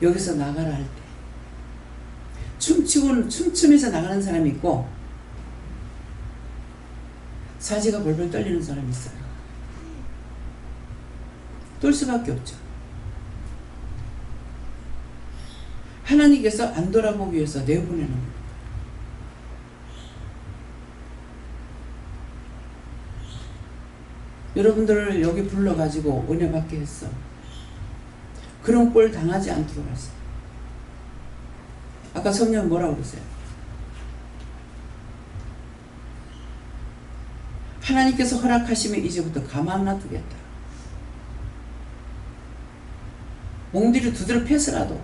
여기서 나가라 할 때, 춤추면서 나가는 사람이 있고 사지가 벌벌 떨리는 사람이 있어요. 떨 수밖에 없죠. 하나님께서 안 돌아보기 위해서 내보내는 겁니다. 여러분들을 여기 불러가지고 은혜 받게 했어. 그런 꼴 당하지 않도록 했어. 아까 성령 뭐라고 그랬어요? 하나님께서 허락하시면 이제부터 가만 놔두겠다. 몽디를 두드려 패서라도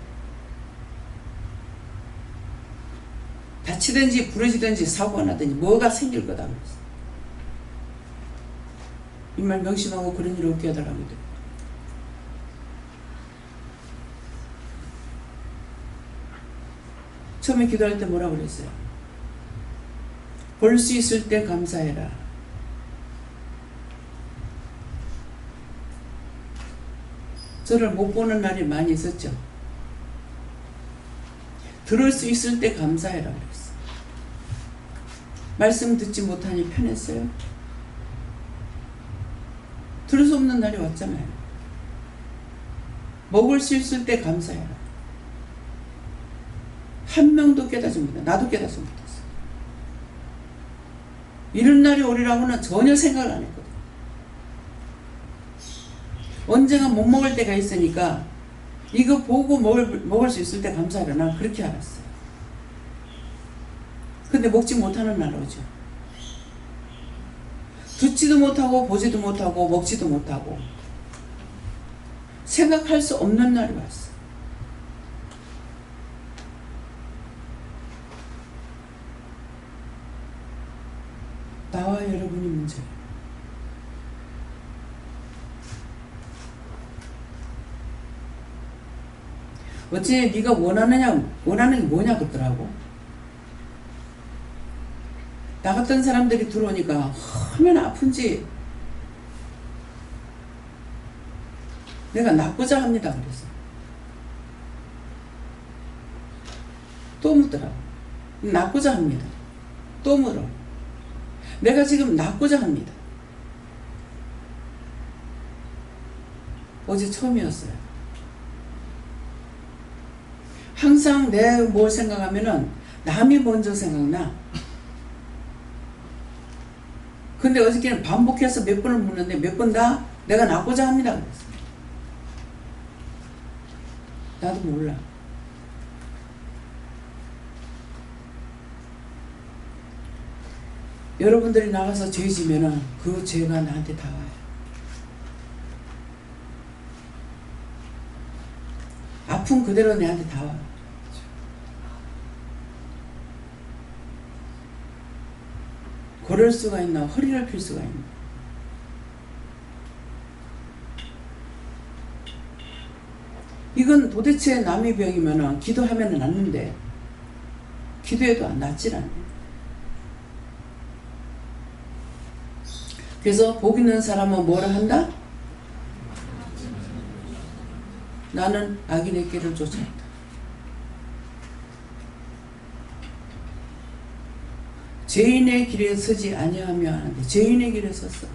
다치든지 부러지든지 사고가 나든지 뭐가 생길 거다 그랬어. 이 말 명심하고 그런 일을 없게 해달라고 돼. 처음에 기도할 때 뭐라고 그랬어요? 볼 수 있을 때 감사해라. 저를 못 보는 날이 많이 있었죠. 들을 수 있을 때 감사해라 그랬어. 말씀 듣지 못하니 편했어요? 들을 수 없는 날이 왔잖아요. 먹을 수 있을 때 감사해라. 한 명도 깨닫지 못해. 나도 깨닫지 못했어. 이런 날이 오리라고는 전혀 생각을 안 했거든. 언젠가 못 먹을 때가 있으니까 이거 보고 먹을 수 있을 때 감사해라. 난 그렇게 알았어요. 근데 먹지 못하는 날 오죠. 듣지도 못하고 보지도 못하고 먹지도 못하고 생각할 수 없는 날이 왔어. 나와 여러분이 문제예요. 어째 네가 원하는 게 뭐냐 그러더라고. 나 같은 사람들이 들어오니까 얼마나 아픈지 내가 낫고자 합니다 그래서 또 묻더라고. 낫고자 합니다. 또 물어. 내가 지금 낫고자 합니다. 어제 처음이었어요. 항상 내가 뭘 생각하면은 남이 먼저 생각나. 근데 어저께는 반복해서 몇 번을 묻는데 몇 번 다 내가 낫고자 합니다 그랬어. 나도 몰라. 여러분들이 나가서 죄 지면은 그 죄가 나한테 다 와요. 아픔 그대로 내한테 다 와. 걸을 수가 있나 허리를 필 수가 있나. 이건 도대체 남의 병이면은 기도하면은 낫는데 기도해도 안 낫질 않네. 그래서 복 있는 사람은 뭐라 한다? 나는 악인의 길을 쫓았다. 죄인의 길에 서지 아니하며 하는데 죄인의 길에 섰어.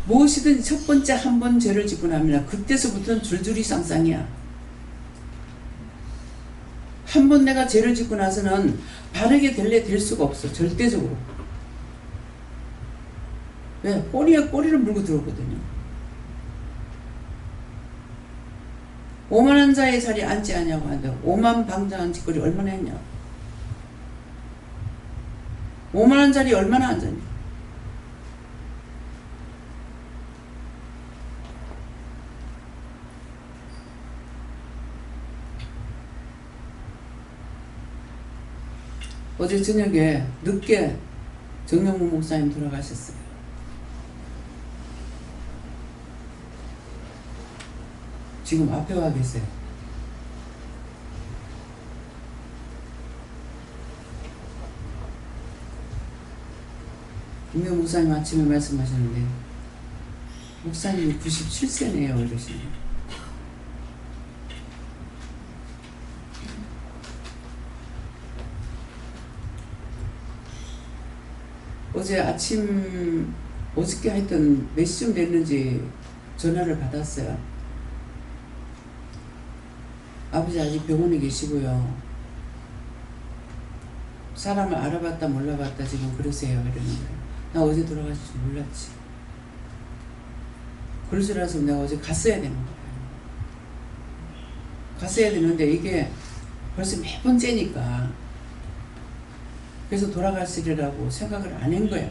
무엇이든 첫 번째 한 번 죄를 짓고 나면 그때서부터는 줄줄이 쌍쌍이야. 한 번 내가 죄를 짓고 나서는 바르게 될래 될 수가 없어. 절대적으로. 왜? 꼬리에 꼬리를 물고 들어오거든요. 오만한 자의 자리에 앉지 아니하고 하는데 오만방자한 짓거리 얼마나 했냐. 오만한 자리에 얼마나 앉았냐. 어제 저녁에 늦게 정영무 목사님 돌아가셨어요. 지금 앞에 와 계세요. 김명 목사님 아침에 말씀하셨는데 목사님이 97세네요 이러시네요. 어제 아침 어저께 하여튼 몇 시쯤 됐는지 전화를 받았어요. 아버지 아직 병원에 계시고요. 사람을 알아봤다 몰라봤다 지금 그러세요 이러는 거예요. 나 어제 돌아가실 줄 몰랐지. 그럴 줄 알았으면 내가 어제 갔어야 되는 거예요. 갔어야 되는데 이게 벌써 몇 번째니까 그래서 돌아가시리라고 생각을 안 한 거예요.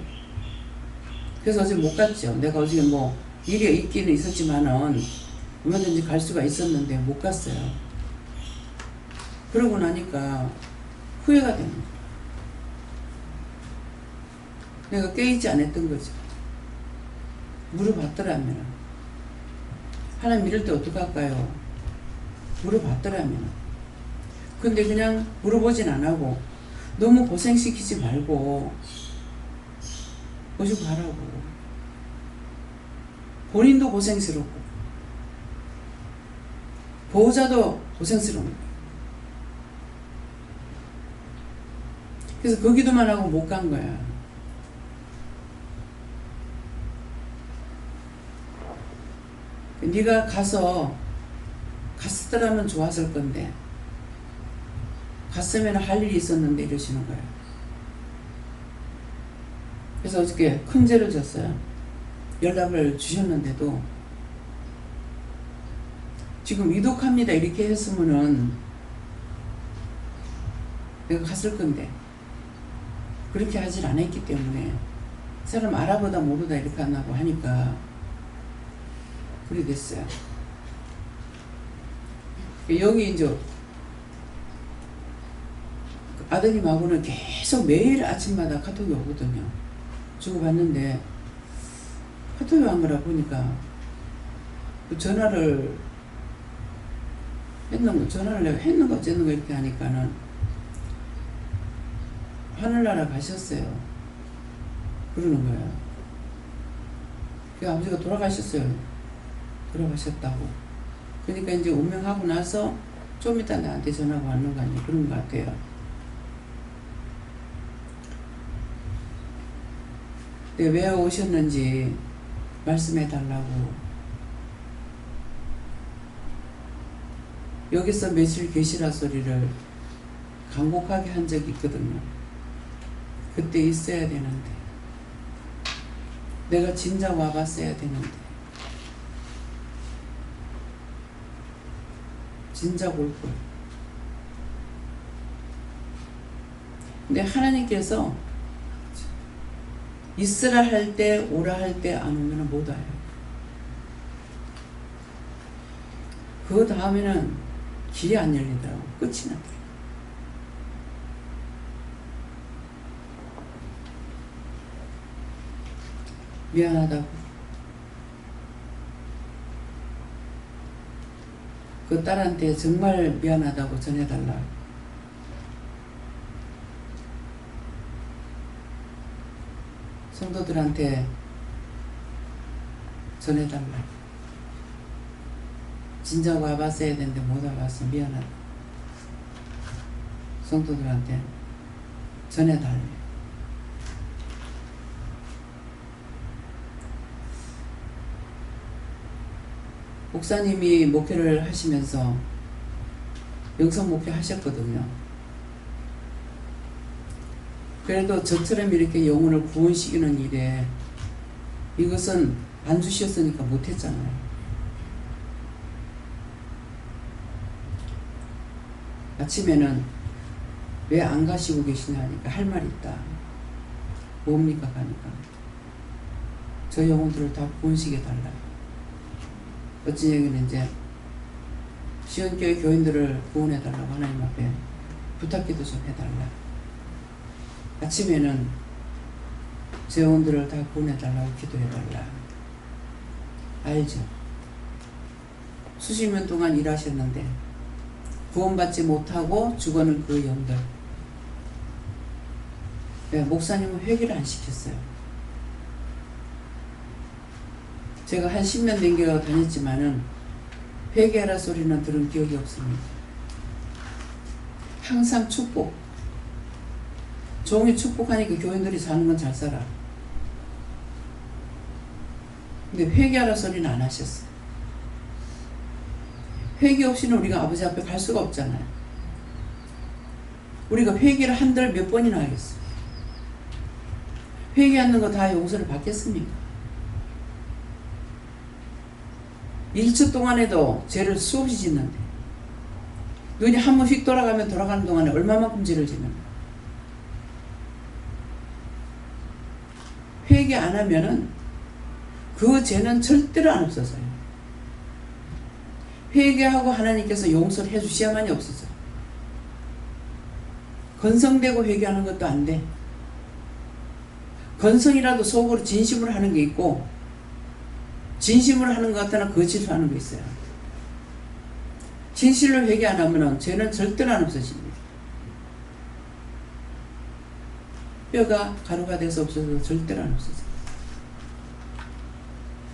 그래서 어제 못 갔죠. 내가 어제 뭐 일이 있기는 있었지만은 얼마든지 갈 수가 있었는데 못 갔어요. 그러고 나니까 후회가 되는 거예요. 내가 깨있지 않았던 거죠. 물어봤더라면 하나님 이럴 때 어떡할까요? 물어봤더라면 근데 그냥 물어보진 안 하고 너무 고생시키지 말고 오시고 가라고. 본인도 고생스럽고 보호자도 고생스러운 거예요. 그래서 그 기도만 하고 못 간 거야. 네가 갔었더라면 좋았을 건데 갔으면 할 일이 있었는데 이러시는 거예요. 그래서 어저께 큰 죄를 졌어요. 연락을 주셨는데도 지금 위독합니다 이렇게 했으면은 내가 갔을 건데 그렇게 하질 않았기 때문에 사람 알아보다 모르다 이렇게 한다고 하니까 그래 됐어요. 여기 이제 아드님하고는 계속 매일 아침마다 카톡이 오거든요. 주고받는데 카톡이 온 거라 보니까 그 전화를 내가 했는가 어쨌는가 이렇게 하니까는 하늘나라 가셨어요. 그러는 거예요. 그 아버지가 돌아가셨어요. 돌아가셨다고. 그러니까 이제 운명하고 나서 좀 이따 나한테 전화가 왔는 거 아니에요? 그런 것 같아요. 근데 왜 오셨는지 말씀해 달라고. 여기서 며칠 계시라 소리를 간곡하게 한 적이 있거든요. 그때 있어야 되는데, 내가 진작 와봤어야 되는데, 진작 올걸. 근데 하나님께서 있으라 할 때, 오라 할 때 안 오면 못 와요. 그 다음에는 길이 안 열리더라고. 끝이 나더라고. 미안하다고. 그 딸한테 정말 미안하다고 전해달라. 성도들한테 전해달라. 진작 와봤어야 되는데 못 와봤어. 미안하다. 성도들한테 전해달래. 목사님이 목회를 하시면서 영성 목회 하셨거든요. 그래도 저처럼 이렇게 영혼을 구원시키는 일에 이것은 안 주셨으니까 못했잖아요. 아침에는 왜 안 가시고 계시냐 하니까 할 말이 있다. 뭡니까 가니까 저 영혼들을 다 구원시켜달라. 어찌 얘기는 이제 시온교회 교인들을 구원해달라고 하나님 앞에 부탁기도 좀 해달라. 아침에는 제 영혼들을 다 구원해달라고 기도해달라. 알죠? 수십 년 동안 일하셨는데 구원받지 못하고 죽어는 그 영들. 네, 목사님은 회개를 안 시켰어요. 제가 한 10년 넘겨 다녔지만은 회개하라 소리는 들은 기억이 없습니다. 항상 축복. 종이 축복하니까 교인들이 사는 건 잘 살아. 근데 회개하라 소리는 안 하셨어요. 회개 없이는 우리가 아버지 앞에 갈 수가 없잖아요. 우리가 회개를 한들 몇 번이나 하겠어요. 회개하는 거 다 용서를 받겠습니까? 1초 동안에도 죄를 수없이 짓는데 눈이 한 번 휙 돌아가면 돌아가는 동안에 얼마만큼 죄를 짓는가. 회개 안 하면은 그 죄는 절대로 안 없어져요. 회개하고 하나님께서 용서를 해주셔야만이 없어져. 건성되고 회개하는 것도 안 돼. 건성이라도 속으로 진심으로 하는 게 있고 진심으로 하는 것 같으나 거짓으로 하는 거 있어요. 진실로 회개 안 하면 죄는 절대로 안 없어집니다. 뼈가 가루가 돼서 없어져도 절대로 안 없어져요.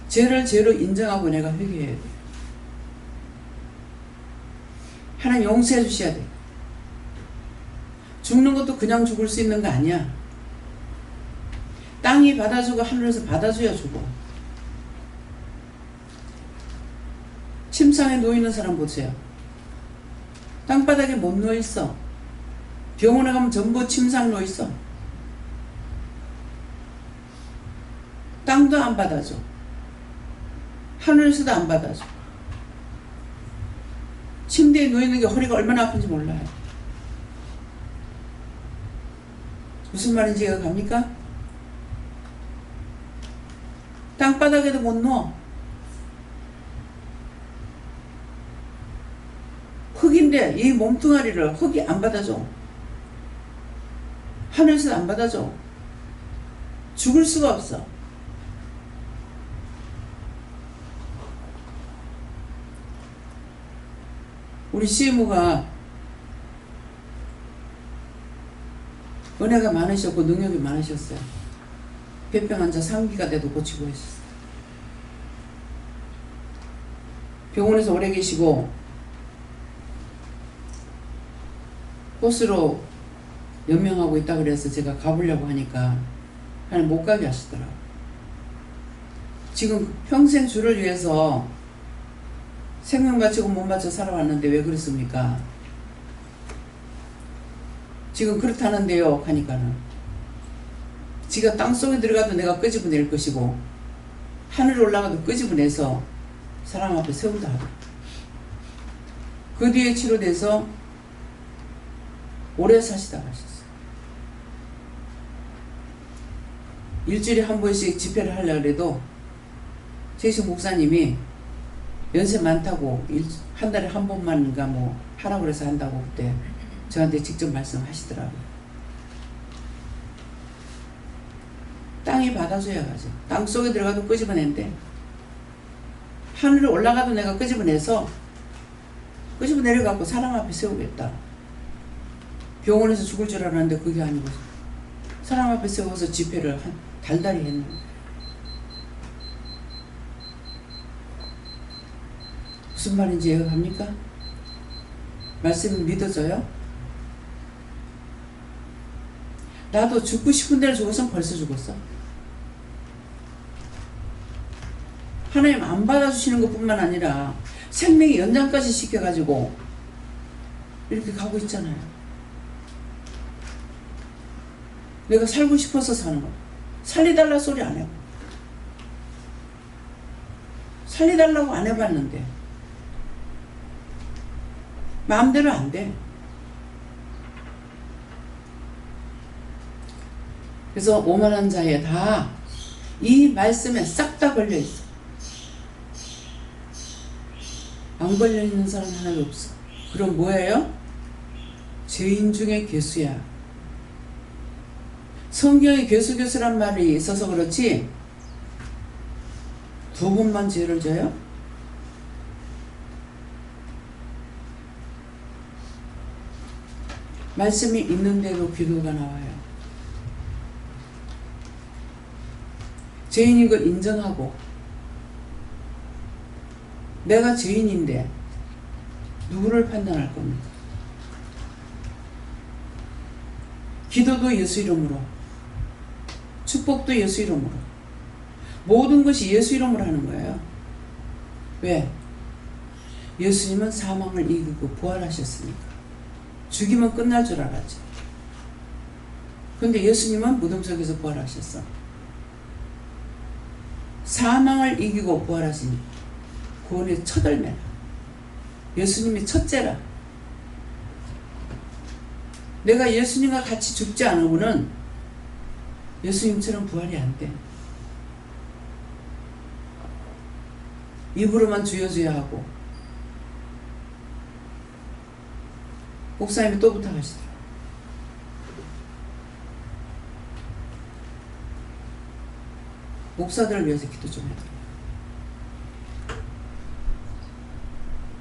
죄를 죄로 인정하고 내가 회개해야 돼요. 하나님 용서해 주셔야 돼요. 죽는 것도 그냥 죽을 수 있는 거 아니야. 땅이 받아주고 하늘에서 받아줘야 죽어. 침상에 누워있는 사람 보세요. 땅바닥에 못 누워있어. 병원에 가면 전부 침상 누워있어. 땅도 안 받아줘. 하늘에서도 안 받아줘. 침대에 누워있는 게 허리가 얼마나 아픈지 몰라요. 무슨 말인지 이해가 갑니까? 땅바닥에도 못 누워. 흙인데 이 몸뚱아리를 흙이 안 받아줘. 하늘에서도 안 받아줘. 죽을 수가 없어. 우리 CMO가 은혜가 많으셨고 능력이 많으셨어요. 폐병 환자 3기가 돼도 고치고 하셨어요. 병원에서 오래 계시고 호수로 연명하고 있다 그래서 제가 가보려고 하니까 하나님 못 가게 하시더라고요. 지금 평생 주를 위해서 생명 바치고 몸 바쳐 살아왔는데 왜 그렇습니까? 지금 그렇다는데요 하니까는 지가 땅속에 들어가도 내가 끄집어낼 것이고 하늘에 올라가도 끄집어내서 사람 앞에 세운다 하고 그 뒤에 치료돼서 오래 사시다 가셨어요. 일주일에 한 번씩 집회를 하려고 해도 최식 목사님이 연세 많다고 한 달에 한 번만인가 뭐 하라고 그래서 한다고 그때 저한테 직접 말씀하시더라고요. 땅이 받아줘야 가죠. 땅 속에 들어가도 끄집어낸대. 하늘에 올라가도 내가 끄집어내서 끄집어 내려갖고 사람 앞에 세우겠다. 병원에서 죽을 줄 알았는데 그게 아니고 사람 앞에 세워서 집회를 한 달달이 했는데 무슨 말인지 이해가 갑니까? 말씀이 믿어져요? 나도 죽고 싶은 대로 죽었으면 벌써 죽었어. 하나님 안 받아주시는 것뿐만 아니라 생명의 연장까지 시켜가지고 이렇게 가고 있잖아요. 내가 살고 싶어서 사는 거야. 살리달라 소리 안 해고 살리달라고 안 해봤는데 마음대로 안 돼. 그래서 오만한 자에 다 이 말씀에 싹 다 걸려있어. 안 걸려있는 사람 하나도 없어. 그럼 뭐예요? 죄인 중에 괴수야. 성경에 괴수란 말이 있어서 그렇지 두 번만 죄를 져요? 말씀이 있는데도 기도가 나와요. 죄인인 걸 인정하고 내가 죄인인데 누구를 판단할 겁니까? 기도도 예수 이름으로 축복도 예수 이름으로 모든 것이 예수 이름으로 하는 거예요. 왜? 예수님은 사망을 이기고 부활하셨으니까. 죽이면 끝날 줄 알았죠. 근데 예수님은 무덤 속에서 부활하셨어. 사망을 이기고 부활하시니 구원의 첫 열매라. 예수님이 첫째라. 내가 예수님과 같이 죽지 않으고는 예수님처럼 부활이 안 돼. 입으로만 주여 하고 목사님이 또 부탁하시더라고요. 목사들을 위해서 기도 좀 해달라고.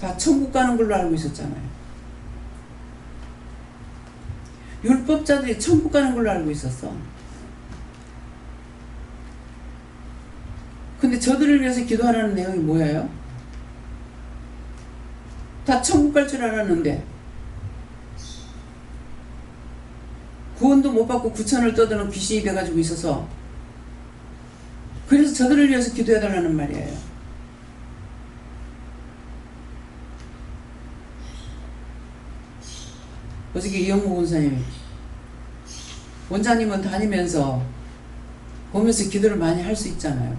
다 천국 가는 걸로 알고 있었잖아요. 율법자들이 천국 가는 걸로 알고 있었어. 근데 저들을 위해서 기도하라는 내용이 뭐예요? 다 천국 갈 줄 알았는데 구원도 못 받고 구천을 떠드는 귀신이 돼가지고 있어서 그래서 저들을 위해서 기도해달라는 말이에요. 어저께 이영무 원사님이 원장님은 다니면서 보면서 기도를 많이 할 수 있잖아요.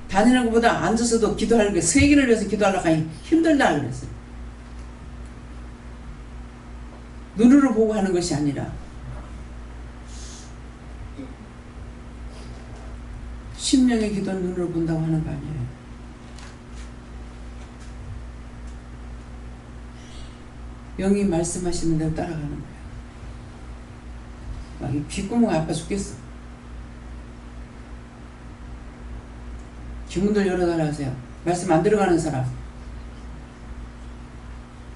다니는 것보다 앉아서도 기도하는 게 세계를 위해서 기도하려고 하니 힘들다 그랬어요. 눈으로 보고 하는 것이 아니라 심령의 기도는 눈으로 본다고 하는 거 아니에요. 영이 말씀하시는 대로 따라가는 거예요. 막 이 귓구멍 아파 죽겠어. 귀문들 열어달라 하세요. 말씀 안 들어가는 사람.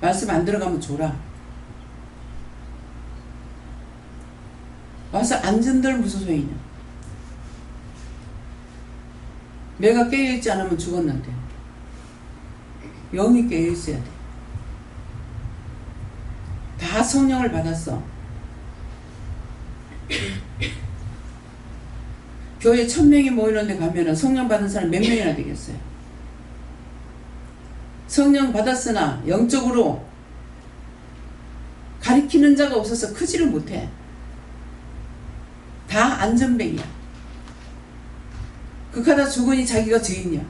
말씀 안 들어가면 줘라. 와서 앉은들 무슨 소용이냐. 내가 깨어있지 않으면 죽었는데 영이 깨어있어야 돼. 다 다 성령을 받았어. 교회 1000명이 모이는 데 가면은 성령 받은 사람 몇 명이나 되겠어요? 성령 받았으나 영적으로 가리키는 자가 없어서 크지를 못해. 다 안전뱅이야. 극하다 죽으니 자기가 죄인이야.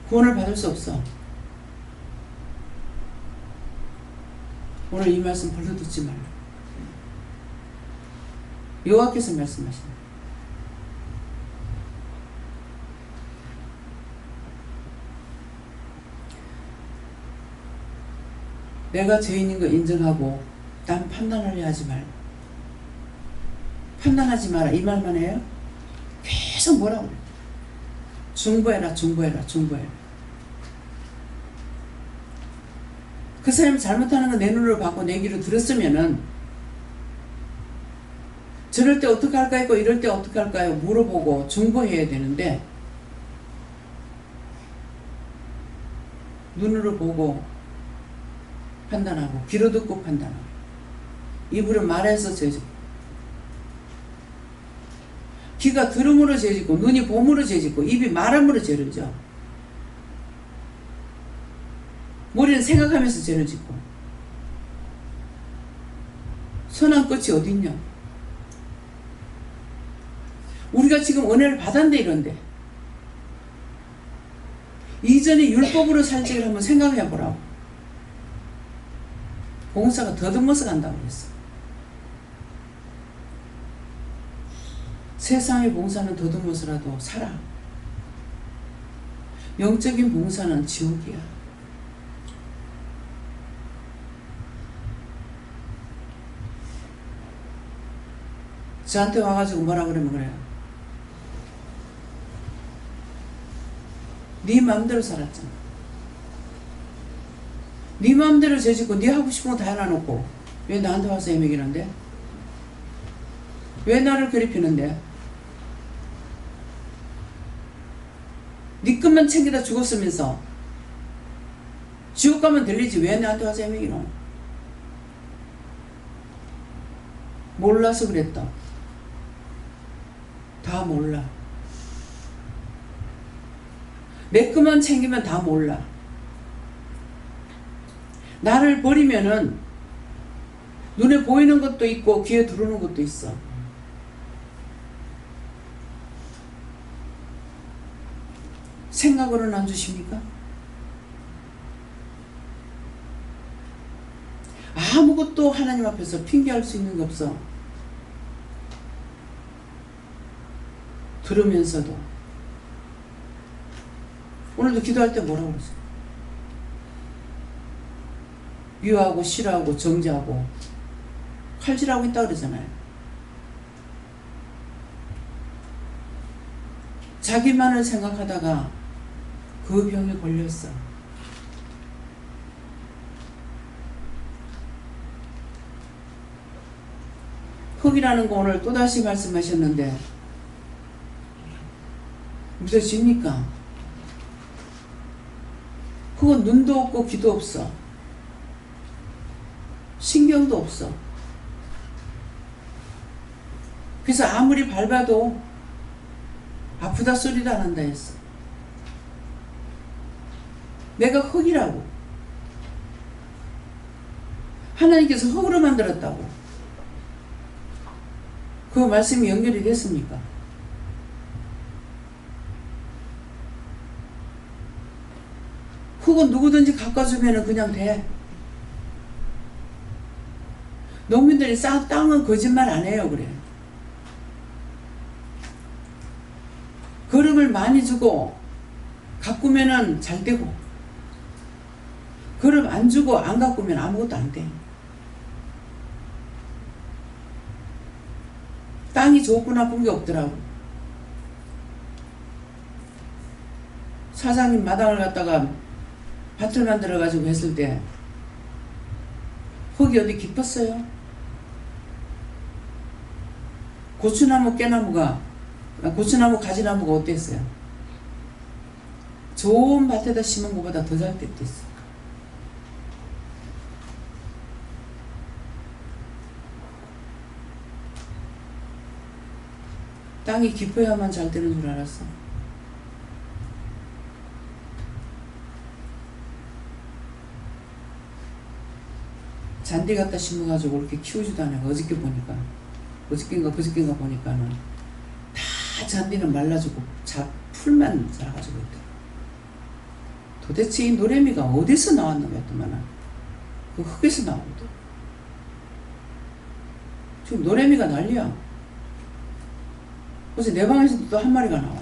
구원을 받을 수 없어. 오늘 이 말씀 별로 듣지 말라. 여호와께서 말씀하신다. 내가 죄인인 거 인정하고 남 판단하려 하지 말고, 판단하지 마라 이 말만 해요? 계속 뭐라고 그래? 중보해라, 중보해라, 중보해라. 그 사람이 잘못하는 거 내 눈으로 봤고 내 귀로 들었으면은 저럴 때 어떻게 할까 했고 이럴 때 어떻게 할까요? 물어보고 중보해야 되는데 눈으로 보고 판단하고 귀로 듣고 판단하고 입으로 말해서 죄짓고 귀가 들음으로 죄짓고 눈이 봄으로 죄짓고 입이 말함으로 죄를 져. 머리는 생각하면서 죄를 짓고. 선한 끝이 어디 있냐? 우리가 지금 은혜를 받았는데 이런데 이전에 율법으로 살지를 한번 생각해 보라고. 봉사가 더듬어서 간다고 그랬어. 세상의 봉사는 더듬어서라도 살아. 영적인 봉사는 지옥이야. 저한테 와가지고 뭐라 그러면 그래요. 네 마음대로 살았잖아. 네 마음대로 죄짓고 네 하고 싶은 거 다 해놔놓고 왜 나한테 와서 애매기는데? 왜 나를 괴롭히는데? 네 것만 챙기다 죽었으면서 지옥 가면 들리지 왜 나한테 와서 애매기노? 몰라서 그랬다. 다 몰라. 내 것만 챙기면 다 몰라. 나를 버리면은 눈에 보이는 것도 있고 귀에 들어오는 것도 있어. 생각으로는 안 주십니까? 아무것도 하나님 앞에서 핑계할 수 있는 게 없어. 들으면서도 오늘도 기도할 때 뭐라고 그러세요? 미워하고 싫어하고 정죄하고 칼질하고 있다 그러잖아요. 자기만을 생각하다가 그 병에 걸렸어. 흙이라는 거 오늘 또다시 말씀하셨는데 믿어집니까? 흙은 눈도 없고 귀도 없어. 신경도 없어. 그래서 아무리 밟아도 아프다 소리도 안 한다 했어. 내가 흙이라고. 하나님께서 흙으로 만들었다고. 그 말씀이 연결이 됐습니까? 흙은 누구든지 가까워주면 그냥 돼. 농민들이 땅은 거짓말 안 해요. 그래. 거름을 많이 주고 가꾸면은 잘 되고 거름 안 주고 안 가꾸면 아무것도 안 돼. 땅이 좋고 나쁜 게 없더라고. 사장님 마당을 갖다가 밭을 만들어가지고 했을 때 흙이 어디 깊었어요? 고추나무 고추나무 가지나무가 어땠어요? 좋은 밭에다 심은 것보다 더 잘 때도 있어. 땅이 깊어야만 잘 되는 줄 알았어. 잔디 갖다 심어가지고 그렇게 키우지도 않아요. 어저께인가 그저께인가 보니까는 다 잔디는 말라지고 풀만 자라가지고 있더라. 도대체 이 노래미가 어디서 나왔는가 했더만 그 흙에서 나오거든. 지금 노래미가 난리야. 어제 내 방에서도 또 한 마리가 나와.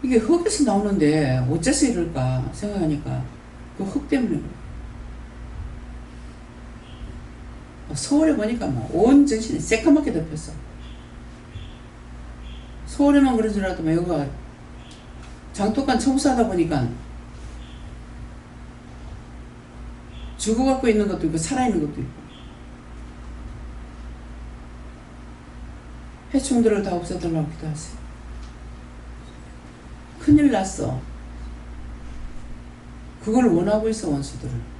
이게 흙에서 나오는데 어째서 이럴까 생각하니까 그 흙 때문에 그래. 서울에 보니까 뭐 온 전신이 새까맣게 덮였어. 서울에만 그런 줄 알았더만 여기가 장독간 청소하다 보니까 죽어갖고 있는 것도 있고 살아있는 것도 있고 해충들을 다 없애달라고 기도하세요. 큰일 났어. 그걸 원하고 있어 원수들은.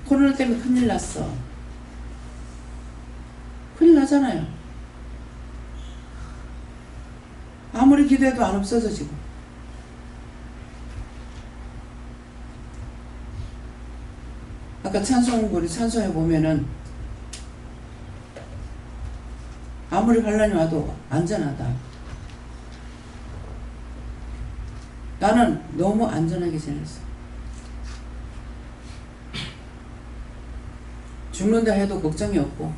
코로나 때문에 큰일 났어. 큰일 나잖아요. 아무리 기도해도 안 없어져 지금. 아까 우리 찬송에 보면은 아무리 반란이 와도 안전하다. 나는 너무 안전하게 지냈어. 죽는다 해도 걱정이 없고.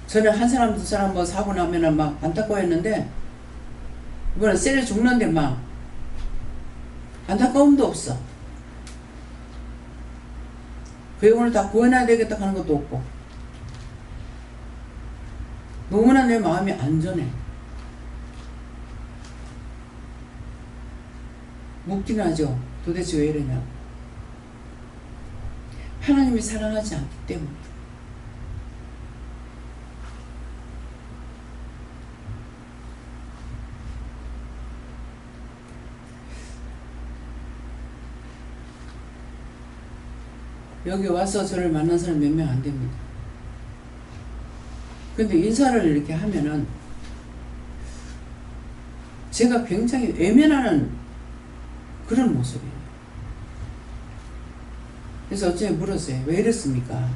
전에 한 사람 두 사람 뭐 사고 나면은 막 안타까워했는데 이번엔 쎄려 죽는데 막 안타까움도 없어. 그 영혼을 다 구해놔야 되겠다 하는 것도 없고. 너무나 내 마음이 안전해. 묻긴 하죠. 도대체 왜 이러냐고. 하나님이 사랑하지 않기 때문에. 여기 와서 저를 만난 사람 몇 명 안 됩니다. 근데 인사를 이렇게 하면은 제가 굉장히 외면하는 그런 모습이에요. 그래서 어제 물었어요. 왜 이랬습니까?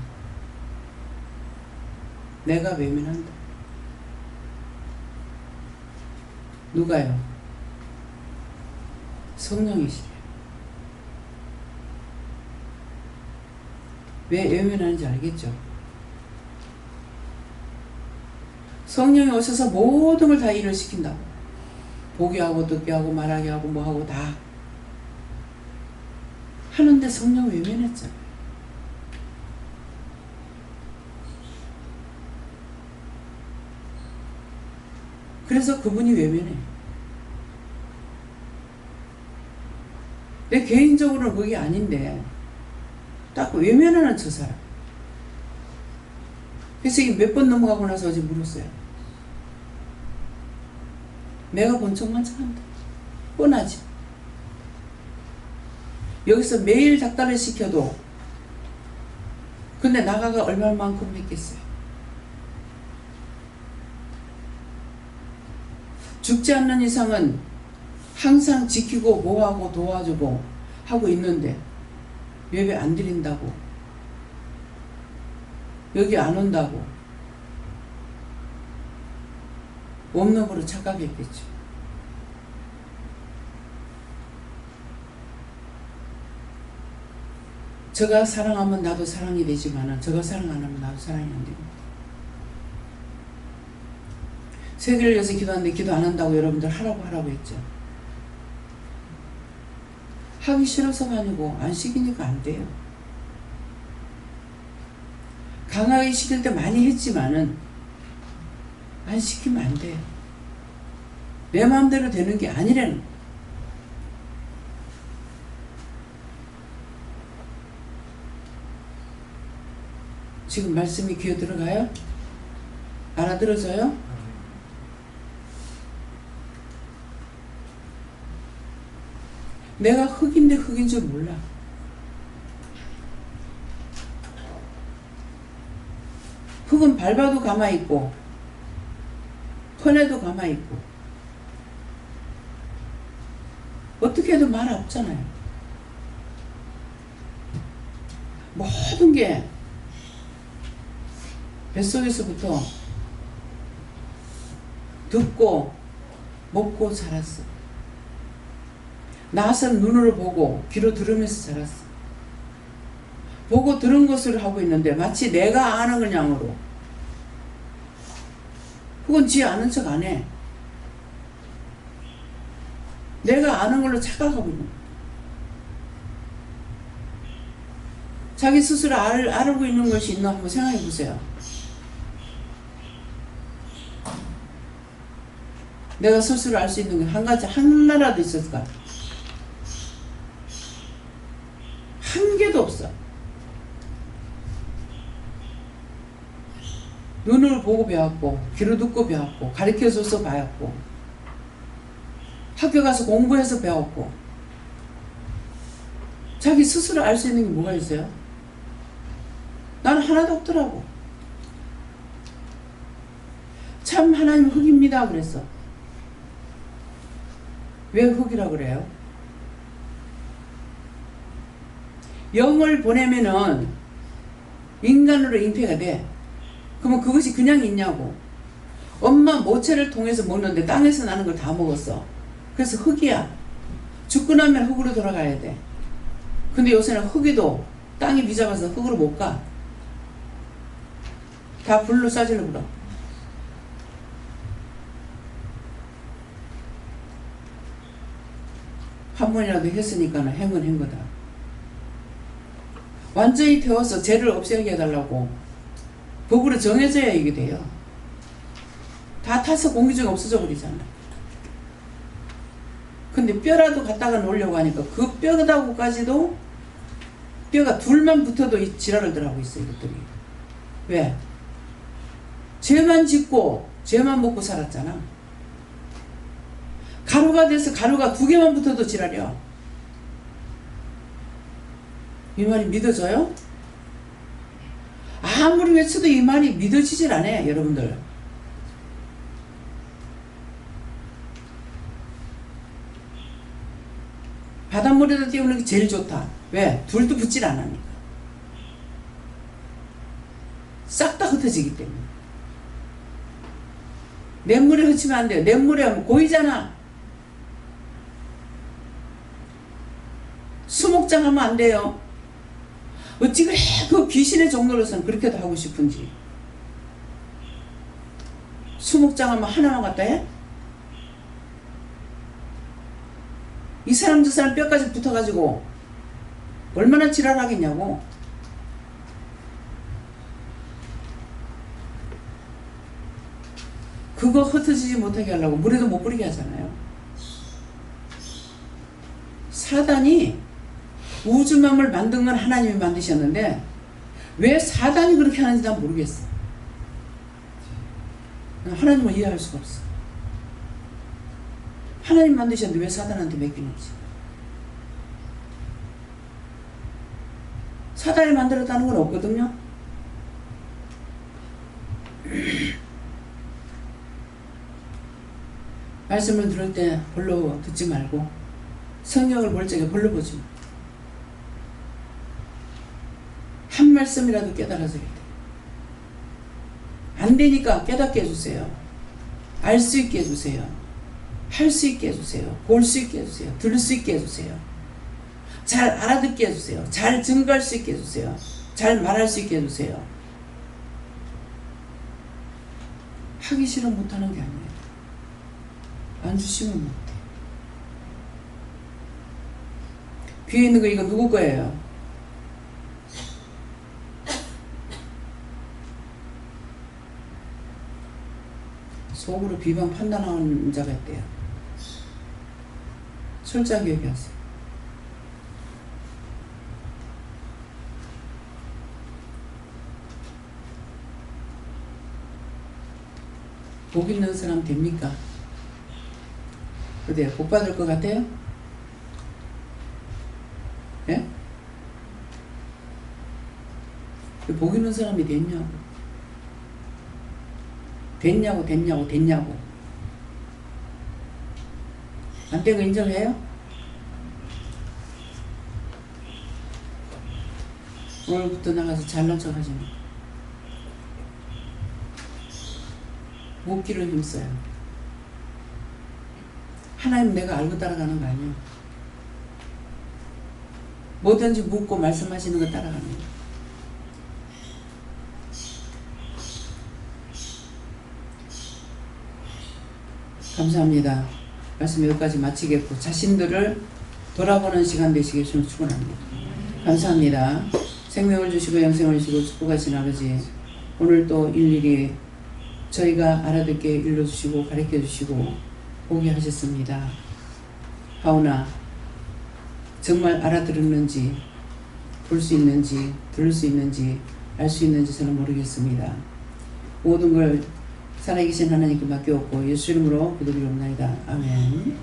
내가 외면한다. 누가요? 성령이시래요. 왜 외면하는지 알겠죠? 성령이 오셔서 모든 걸 다 일을 시킨다고. 보게 하고 듣게 하고 말하게 하고 뭐 하고 다 하는데 성령 외면했잖아요. 그래서 그분이 외면해. 내 개인적으로는 그게 아닌데 딱 외면하는 저 사람. 그래서 이게 몇 번 넘어가고 나서 어제 물었어요. 내가 본 척만 잘한다. 뻔하지. 여기서 매일 닭달을 시켜도 근데 나가가 얼마만큼 했겠어요. 죽지 않는 이상은 항상 지키고 뭐하고 도와주고 하고 있는데 예배 안 드린다고 여기 안 온다고 없는 거로 착각했겠죠. 저가 사랑하면 나도 사랑이 되지만 저가 사랑 안 하면 나도 사랑이 안 됩니다. 세계를 위해서 기도하는데 기도 안 한다고 여러분들 하라고 했죠. 하기 싫어서가 아니고 안 시키니까 안 돼요. 강하게 시킬 때 많이 했지만은 안 시키면 안 돼요. 내 마음대로 되는 게 아니라는 거예요. 지금 말씀이 귀에 들어가요? 알아들어져요? 내가 흙인데 흙인 줄 몰라. 흙은 밟아도 가만히 있고 퍼내도 가만히 있고 어떻게 해도 말 없잖아요. 모든 게 뱃속에서부터 듣고 먹고 자랐어. 나선 눈으로 보고 귀로 들으면서 자랐어. 보고 들은 것을 하고 있는데 마치 내가 아는 걸 양으로. 혹은 지 아는 척 안 해. 내가 아는 걸로 착각하고 있는 거야. 자기 스스로 알고 있는 것이 있나 한번 생각해 보세요. 내가 스스로 알 수 있는 게 한 가지 하나라도 있을까? 한 개도 없어. 눈을 보고 배웠고 귀로 듣고 배웠고 가르쳐줘서 배웠고 학교 가서 공부해서 배웠고 자기 스스로 알 수 있는 게 뭐가 있어요? 나는 하나도 없더라고. 참 하나님 흙입니다 그랬어. 왜 흙이라고 그래요? 영을 보내면은 인간으로 잉태가 돼. 그러면 그것이 그냥 있냐고. 엄마 모체를 통해서 먹는데 땅에서 나는 걸 다 먹었어. 그래서 흙이야. 죽고 나면 흙으로 돌아가야 돼. 근데 요새는 흙이도 땅이 비잡아서 흙으로 못 가. 다 불로 싸질러 불어. 한 번이라도 했으니까는 행은 한 거다. 완전히 태워서 죄를 없애게 해달라고 법으로 정해져야 이게 돼요. 다 타서 공기 중에 없어져 버리잖아. 근데 뼈라도 갖다가 놓으려고 하니까 그 뼈다고까지도 뼈가 둘만 붙어도 이 지랄을 하고 있어 이것들이. 왜? 죄만 짓고 죄만 먹고 살았잖아. 가루가 돼서 가루가 두 개만 붙어도 지랄이야. 이 말이 믿어져요? 아무리 외쳐도 이 말이 믿어지질 않아요 여러분들. 바닷물에다 띄우는 게 제일 좋다. 왜? 둘도 붙질 않으니까. 싹 다 흩어지기 때문에. 냇물에 흩치면 안 돼요. 냇물에 하면 고이잖아. 수목장 하면 안 돼요. 어찌 그래 그 귀신의 종로로서는 그렇게도 하고 싶은지. 수목장 하면 하나만 갖다 해? 이 사람 저 사람 뼈까지 붙어가지고 얼마나 지랄하겠냐고. 그거 흩어지지 못하게 하려고 물에도 못 뿌리게 하잖아요. 사단이 우주만을 만든 건 하나님이 만드셨는데 왜 사단이 그렇게 하는지 난 모르겠어. 하나님은 이해할 수가 없어. 하나님 만드셨는데 왜 사단한테 맡기는지. 사단이 만들었다는 건 없거든요. 말씀을 들을 때 별로 듣지 말고 성경을 볼 적에 별로 보지 마. 한 말씀이라도 깨달아줘야 돼. 안 되니까 깨닫게 해주세요. 알 수 있게 해주세요. 할 수 있게 해주세요. 볼 수 있게 해주세요. 들을 수 있게 해주세요. 잘 알아듣게 해주세요. 잘 증거할 수 있게 해주세요. 잘 말할 수 있게 해주세요. 하기 싫으면 못하는 게 아니에요. 안 주시면 못해. 귀에 있는 거 이거 누구 거예요? 속으로 비방 판단하는 자가 있대요. 철저하게 얘기하세요. 복 있는 사람 됩니까? 어때요? 복 받을 것 같아요? 예? 복 있는 사람이 됐냐고. 됐냐고. 안 된 거 인정해요? 오늘부터 나가서 잘난 척 하지 마. 묻기를 힘써요. 하나님 내가 알고 따라가는 거 아니에요. 뭐든지 묻고 말씀하시는 거 따라가는 거예요. 감사합니다. 말씀 여기까지 마치겠고 자신들을 돌아보는 시간 되시길 축원합니다. 감사합니다. 생명을 주시고 영생을 주시고 축복하신 아버지, 오늘 또 일일이 저희가 알아듣게 일러주시고 가르쳐주시고 보게 하셨습니다. 하오나 정말 알아들었는지 볼 수 있는지 들을 수 있는지 알 수 있는지 저는 모르겠습니다. 모든 걸 살아계신 하나님께 맡겨왔고 예수 이름으로 기도드리옵나이다. 아멘.